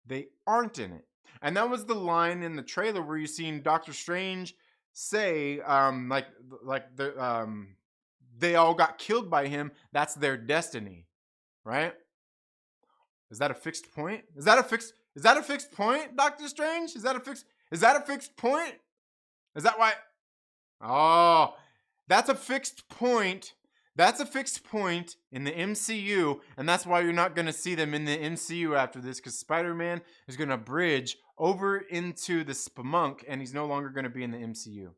they aren't in it. And that was the line in the trailer where you seen Doctor Strange say, they all got killed by him. That's their destiny, right? Is that a fixed point? Is that a fixed point, Doctor Strange? Is that a fixed point? Is that why? Oh, that's a fixed point. That's a fixed point in the MCU, and that's why you're not going to see them in the MCU after this, because Spider-Man is going to bridge over into the Spelunk, and he's no longer going to be in the MCU.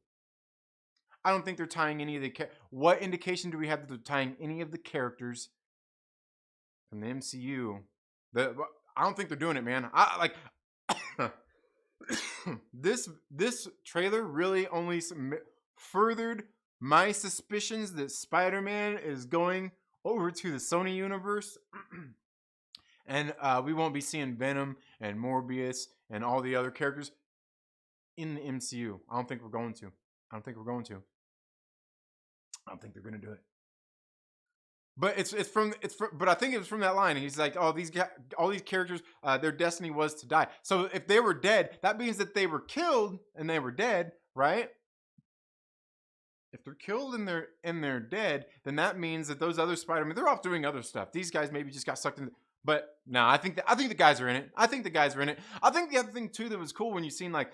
I don't think they're tying any of the... What indication do we have that they're tying any of the characters from the MCU? I don't think they're doing it, man. This trailer really only furthered my suspicions that Spider-Man is going over to the Sony universe. And we won't be seeing Venom and Morbius and all the other characters in the MCU. I don't think we're going to. I don't think they're going to do it. But but I think it was from that line. He's like, all these characters, their destiny was to die. So if they were dead, that means that they were killed and they were dead, right? If they're killed and they're dead, then that means that those other Spider-Man, they're off doing other stuff. These guys maybe just got sucked in. But no, I think the guys are in it. I think the other thing too that was cool when you seen the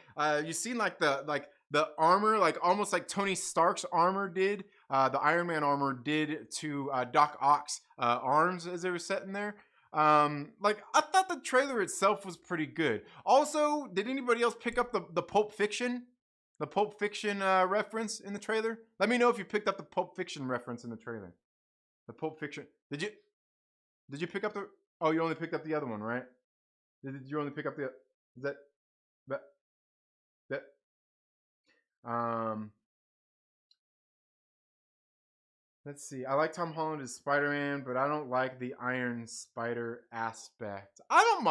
armor, like almost like Tony Stark's armor did, the Iron Man armor did to Doc Ock's arms as they were sitting there. Like I thought the trailer itself was pretty good. Also, did anybody else pick up the Pulp Fiction? The Pulp Fiction reference in the trailer? Let me know if you picked up the Pulp Fiction reference in the trailer. The Pulp Fiction. Did you pick up the... Oh, you only picked up the other one, right? Did you only pick up the... Is that... Let's see. I like Tom Holland as Spider-Man, but I don't like the Iron Spider aspect. I don't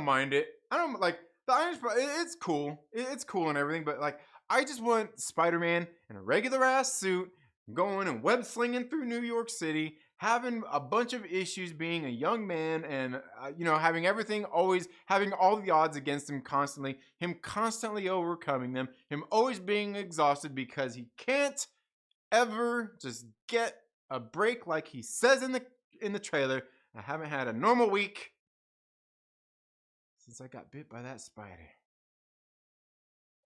mind it. I don't like the Iron Spider. It's cool. It's cool and everything, but like I just want Spider-Man in a regular ass suit, going and web slinging through New York City, having a bunch of issues being a young man, and having everything, always having all the odds against him constantly overcoming them, him always being exhausted because he can't ever just get a break like he says in the trailer. I haven't had a normal week since I got bit by that spider.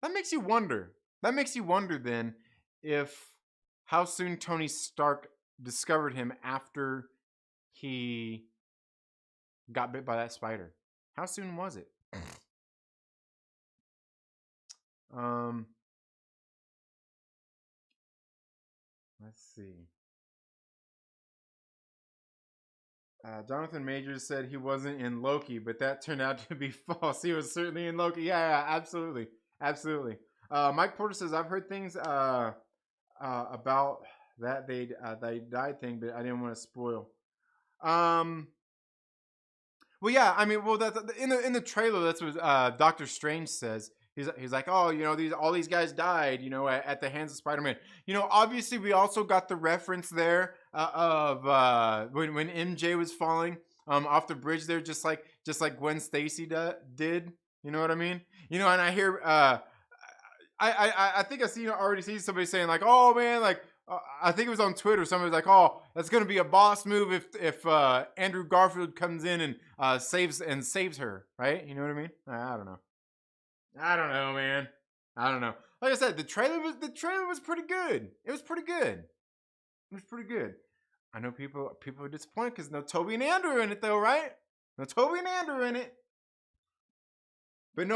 That makes you wonder then if how soon Tony Stark discovered him after he got bit by that spider. How soon was it? Let's see. Jonathan Majors said he wasn't in Loki, but that turned out to be false. He was certainly in Loki. Yeah, absolutely. Absolutely. Mike Porter says, I've heard things about that they died thing, but I didn't want to spoil. Well, yeah, I mean, well, that's in the trailer. That's what Doctor Strange says. He's like, oh, all these guys died, at the hands of Spider-Man. Obviously, we also got the reference there of when MJ was falling off the bridge there, just like Gwen Stacy did. You know what I mean? And I hear I think I already see somebody saying like, oh man, like. I think it was on Twitter. Somebody was like, "Oh, that's gonna be a boss move if Andrew Garfield comes in and saves her, right?" You know what I mean? I don't know. I don't know, man. I don't know. Like I said, the trailer was pretty good. It was pretty good. It was pretty good. I know people are disappointed because no Toby and Andrew in it though, right? No Toby and Andrew in it. But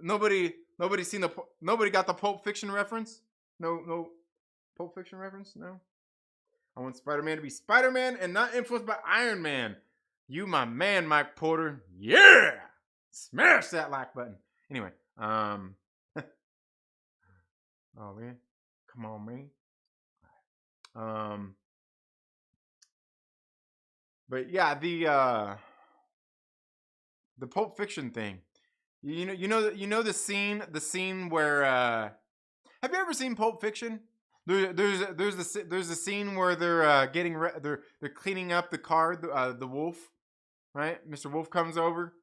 nobody got the Pulp Fiction reference. No. Pulp Fiction reference? No. I want Spider-Man to be Spider-Man and not influenced by Iron Man. You my man, Mike Porter. Yeah! Smash that like button. Anyway, oh man. Come on, man. But yeah, the Pulp Fiction thing. You know the scene where have you ever seen Pulp Fiction? There's a scene where they're they're cleaning up the car, the Wolf, right? Mr. Wolf comes over,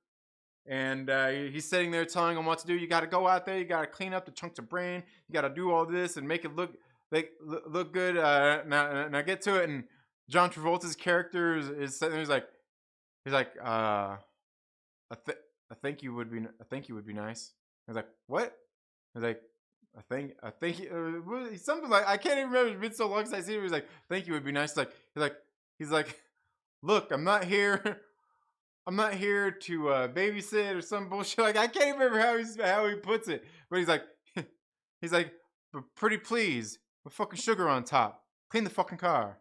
and he's sitting there telling him what to do. You got to go out there. You got to clean up the chunks of brain. You got to do all this and make it look good. Now get to it. And John Travolta's character is sitting there. He's like, I think you would be nice. I was like, what? I was like, I think something like, I can't even remember. It's been so long since I seen it. He's like, thank you would be nice. He's like, look, I'm not here to babysit or some bullshit. Like, I can't even remember how he puts it. But he's like, but pretty please, with fucking sugar on top. Clean the fucking car.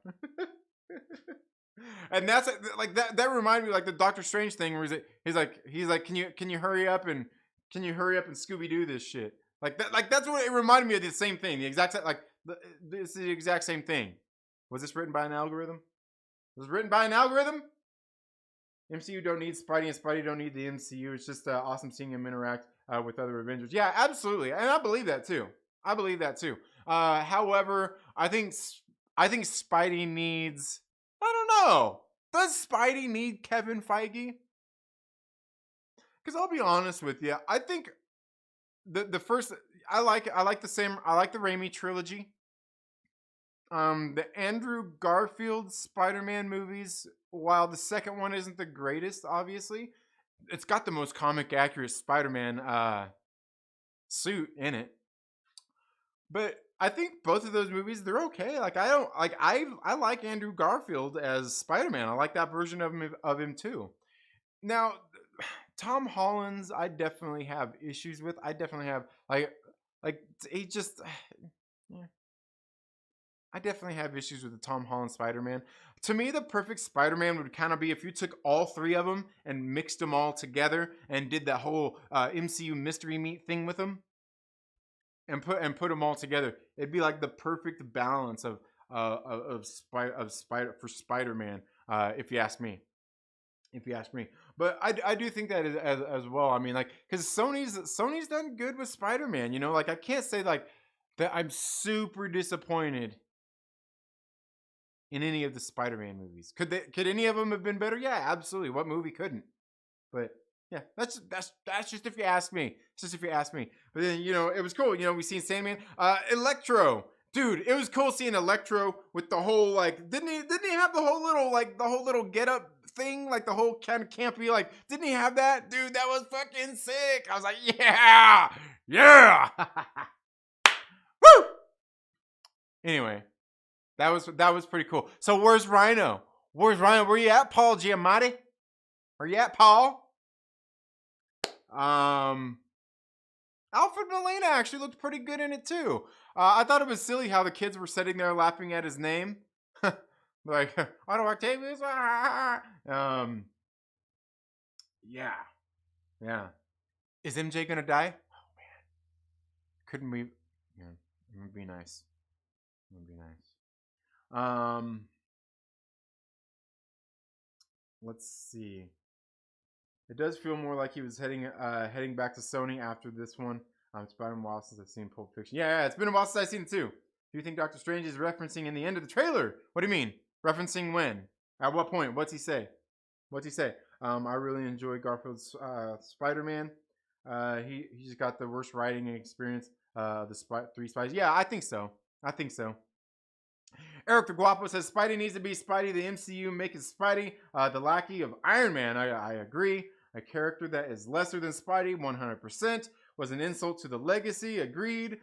And that's like that reminded me like the Doctor Strange thing where he's like, can you hurry up and Scooby Doo this shit? Like that's what it reminded me of. The same thing, the exact this is the exact same thing. Was this written by an algorithm? Was it written by an algorithm? MCU don't need Spidey, and Spidey don't need the MCU. It's just awesome seeing him interact with other Avengers. Yeah, absolutely, and I believe that too. However, I think Spidey needs. I don't know. Does Spidey need Kevin Feige? Because I'll be honest with you, I think the first I like the Raimi trilogy. The Andrew Garfield Spider-Man movies, while the second one isn't the greatest, obviously, it's got the most comic accurate Spider-Man suit in it. But I think both of those movies, they're okay. Like I like Andrew Garfield as Spider-Man. I like that version of him too. Now, Tom Holland's, I definitely have issues with. I definitely have he just. Yeah. I definitely have issues with the Tom Holland Spider-Man. To me, the perfect Spider-Man would kind of be if you took all three of them and mixed them all together and did that whole MCU mystery meat thing with them, and put them all together. It'd be like the perfect balance of Spider-Man, if you ask me. But I do think that as well. I mean, like, because Sony's done good with Spider-Man. Like I can't say like that I'm super disappointed in any of the Spider-Man movies. Could any of them have been better? Yeah, absolutely. What movie couldn't? But yeah, that's just if you ask me. It's just if you ask me. But then it was cool. We seen Sandman, Electro. Dude, it was cool seeing Electro with the whole like. Didn't he have the whole little get up thing, like the whole kind of campy like? Didn't he have that? Dude, that was fucking sick. I was like, yeah. Woo. Anyway. That was pretty cool. So where's Rhino? Where you at, Paul Giamatti? Where you at, Paul? Alfred Molina actually looked pretty good in it too. I thought it was silly how the kids were sitting there laughing at his name. Like Otto Octavius. Yeah, yeah. Is MJ gonna die? Oh man, couldn't we? Yeah, it would be nice. It would be nice. Let's see. It does feel more like he was heading back to Sony after this one. It's been a while since I've seen Pulp Fiction. Yeah, it's been a while since I've seen it too. Do you think Doctor Strange is referencing in the end of the trailer? What do you mean? Referencing when? At what point? What's he say? What's he say? I really enjoy Garfield's Spider-Man. He just got the worst writing experience. Three Spies. Yeah, I think so. I think so. Eric the Guapo says Spidey needs to be Spidey. The MCU make it Spidey the lackey of Iron Man. I agree. A character that is lesser than Spidey, 100%, was an insult to the legacy. Agreed.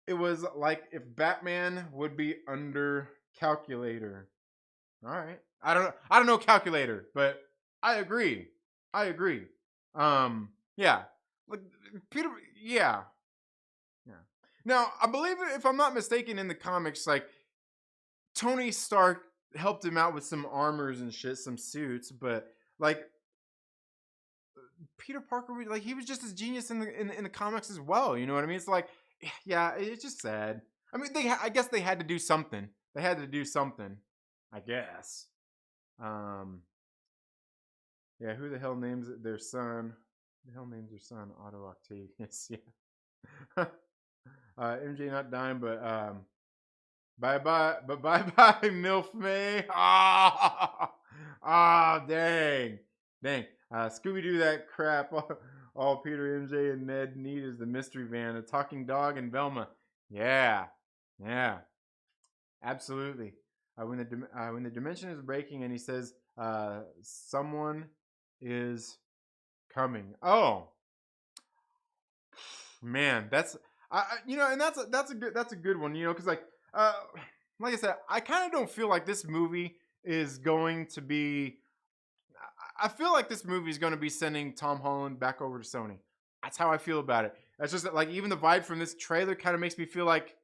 It was like if Batman would be under Calculator. All right. I don't know Calculator, but I agree. I agree. Yeah. Like Peter. Yeah. Yeah. Now I believe, if I'm not mistaken, in the comics, like Tony Stark helped him out with some armors and shit, some suits, but like Peter Parker, like he was just as genius in the comics as well. You know what I mean? It's like, yeah, it's just sad. I mean, I guess they had to do something. They had to do something, I guess. Yeah, who the hell names their son? Who the hell names their son Otto Octavius? Yeah. MJ not dying, but bye bye MILF May. Dang. Scooby Doo that crap. All Peter, MJ, and Ned need is the mystery van, a talking dog, and Velma. Yeah, absolutely. When the dimension is breaking, and he says, someone is coming. Oh man, that's and that's a good one, because like I said, I kind of don't feel like this movie is going to be. I feel like this movie is going to be sending Tom Holland back over to Sony. That's how I feel about it. That's just like, even the vibe from this trailer kind of makes me feel like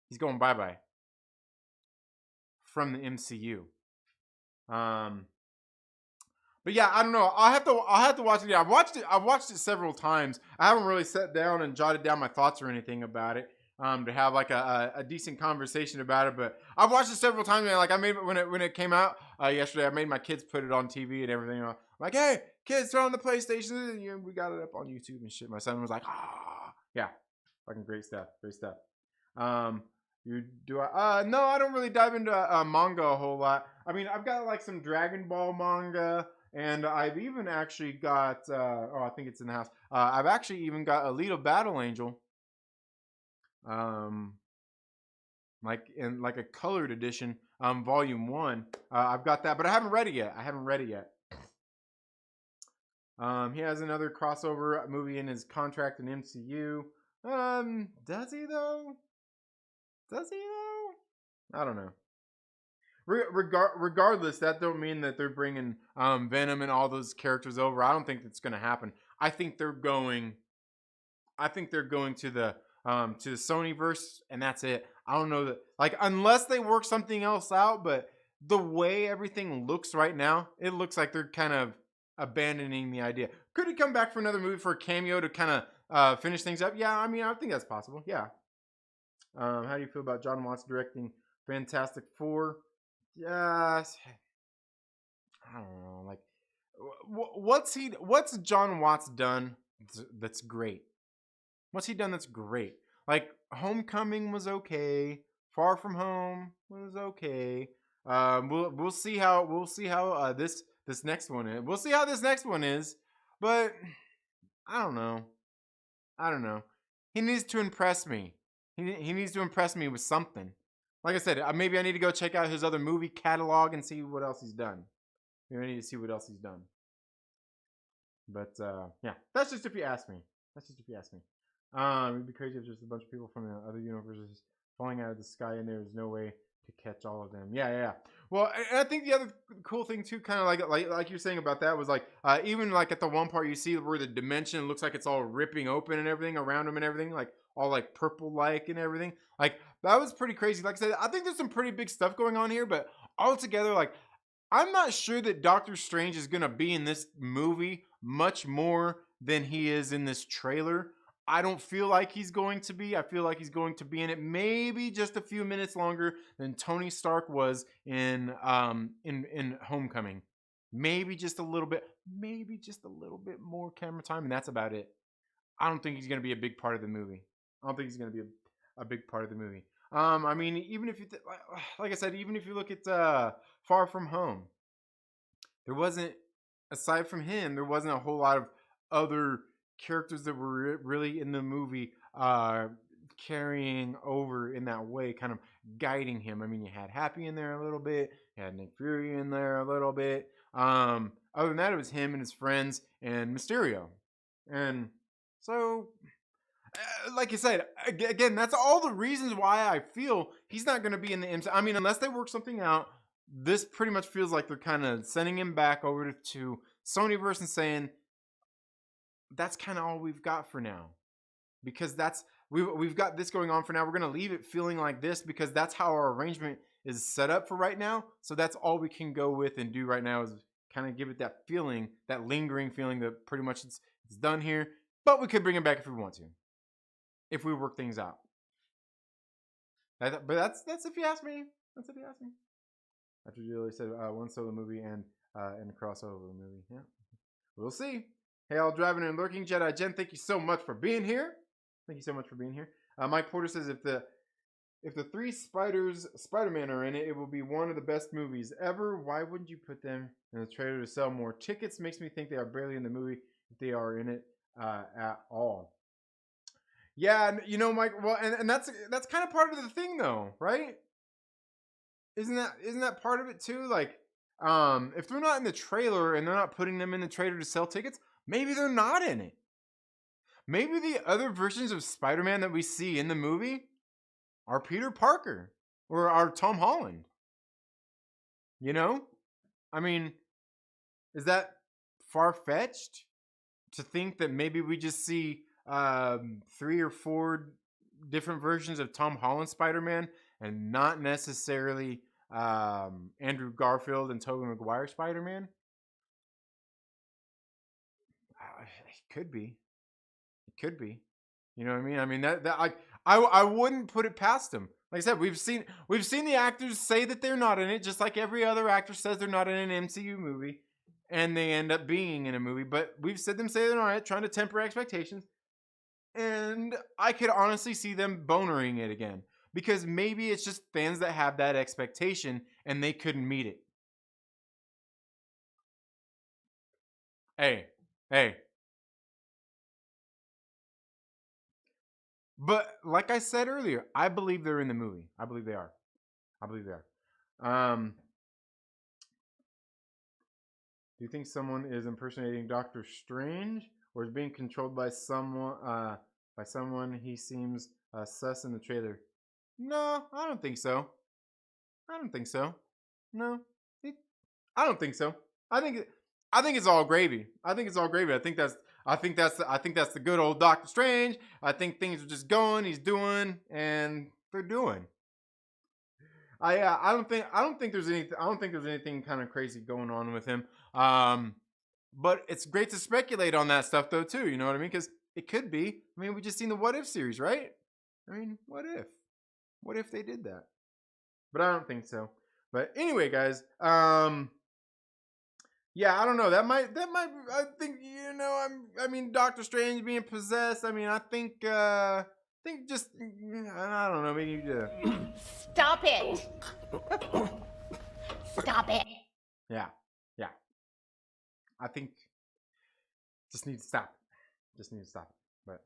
he's going bye bye from the MCU. But yeah, I don't know. I'll have to watch it. Yeah, I've watched it several times. I haven't really sat down and jotted down my thoughts or anything about it. To have like a decent conversation about it, but I've watched it several times. And like I made when it came out yesterday, I made my kids put it on TV and everything. I'm like, hey kids, turn on the PlayStation. And we got it up on YouTube and shit. My son was like, yeah, fucking great stuff. No, I don't really dive into manga a whole lot. I mean, I've got like some Dragon Ball manga, and I've even actually got I think it's in the house. I've actually even got Alita Battle Angel. Like in like a colored edition, volume 1. I've got that, but I haven't read it yet. He has another crossover movie in his contract in MCU. Does he though? I don't know. Regardless, that don't mean that they're bringing Venom and all those characters over. I don't think that's going to happen. I think they're going to the Sonyverse, and that's it. I don't know that, like, unless they work something else out, but the way everything looks right now, it looks like they're kind of abandoning the idea. Could he come back for another movie for a cameo to kind of finish things up? Yeah, I mean, I think that's possible. Yeah. How do you feel about John Watts directing Fantastic Four? Yes. I don't know. Like, what's John Watts done that's great? What's he done that's great? Like, Homecoming was okay. Far From Home was okay. We'll see how this next one is. We'll see how this next one is. But I don't know. He needs to impress me. He needs to impress me with something. Like I said, maybe I need to go check out his other movie catalog and see what else he's done. Maybe I need to see what else he's done. But yeah, that's just if you ask me. It'd be crazy if just a bunch of people from the other universes falling out of the sky and there's no way to catch all of them. Yeah. Well, and I think the other cool thing too, kind of like you're saying about that, was like even like at the one part you see where the dimension looks like it's all ripping open and everything around him and everything, like all like purple like and everything. Like that was pretty crazy. Like I said, I think there's some pretty big stuff going on here, but altogether, like, I'm not sure that Doctor Strange is going to be in this movie much more than he is in this trailer. I don't feel like he's going to be. I feel like he's going to be in it maybe just a few minutes longer than Tony Stark was in Homecoming. Maybe just a little bit more camera time, and that's about it. I don't think he's going to be a big part of the movie. I don't think he's going to be a big part of the movie. I mean, even if you like I said, even if you look at Far From Home, there wasn't, aside from him, there wasn't a whole lot of other characters that were really in the movie carrying over in that way, kind of guiding him. I mean, you had Happy in there a little bit, you had Nick Fury in there a little bit. Other than that, it was him and his friends and Mysterio. And so, like you said, again, that's all the reasons why I feel he's not going to be in the MCU. I mean, unless they work something out, this pretty much feels like they're kind of sending him back over to Sonyverse and saying, that's kind of all we've got for now. Because we've got this going on for now. We're going to leave it feeling like this because that's how our arrangement is set up for right now. So that's all we can go with and do right now is kind of give it that feeling, that lingering feeling that pretty much it's done here. But we could bring it back if we want to, if we work things out. But that's if you ask me. That's if you ask me. After Julie said one solo movie and a crossover movie. Yeah, we'll see. Hey, all driving and lurking, Jedi Jen, thank you so much for being here. Thank you so much for being here. Mike Porter says if the three Spider-Man are in it, it will be one of the best movies ever. Why wouldn't you put them in the trailer to sell more tickets? Makes me think they are barely in the movie if they are in it at all. Yeah, you know, Mike. Well, and that's kind of part of the thing, though, right? Isn't that part of it too? Like, if they're not in the trailer and they're not putting them in the trailer to sell tickets, maybe they're not in it. Maybe the other versions of Spider-Man that we see in the movie are Peter Parker or are Tom Holland. You know? I mean, is that far-fetched to think that maybe we just see 3 or 4 different versions of Tom Holland Spider-Man and not necessarily Andrew Garfield and Tobey Maguire Spider-Man? It could be. It could be. You know what I mean? I mean that I wouldn't put it past them. Like I said, we've seen the actors say that they're not in it, just like every other actor says they're not in an MCU movie, and they end up being in a movie. But we've said them say they're not, trying to temper expectations. And I could honestly see them bonering it again. Because maybe it's just fans that have that expectation and they couldn't meet it. Hey. But like I said earlier, I believe they're in the movie. I believe they are. Do you think someone is impersonating Doctor Strange or is being controlled by someone he seems sus in the trailer? No, I don't think so. No, I don't think so. I think it's all gravy. I think that's the good old Doctor Strange. I think things are just going. He's doing, and they're doing. I don't think there's anything kind of crazy going on with him. But it's great to speculate on that stuff though too. You know what I mean? Because it could be. I mean, we just seen the What If series, right? I mean, what if? What if they did that? But I don't think so. But anyway, guys, yeah, I don't know. That might I think, you know, I mean Doctor Strange being possessed. I mean, I think just I don't know, maybe Stop it. Stop it. Yeah. I think just need to stop it. But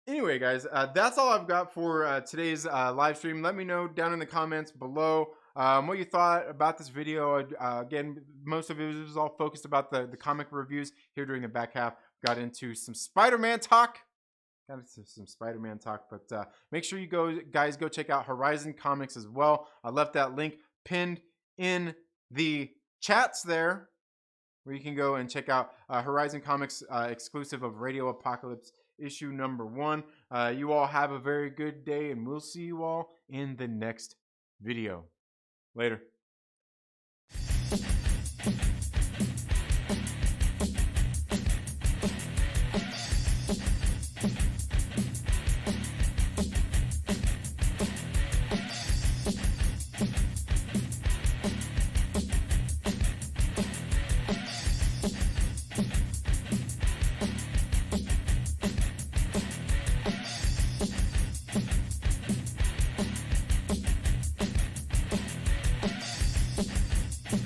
anyway, guys, that's all I've got for today's live stream. Let me know down in the comments below what you thought about this video. Again, most of it was all focused about the comic reviews. Here during the back half, got into some Spider-Man talk. But make sure you guys go check out Horizon Comics as well. I left that link pinned in the chats there, where you can go and check out Horizon Comics exclusive of Radio Apocalypse issue number 1. You all have a very good day, and we'll see you all in the next video. Later.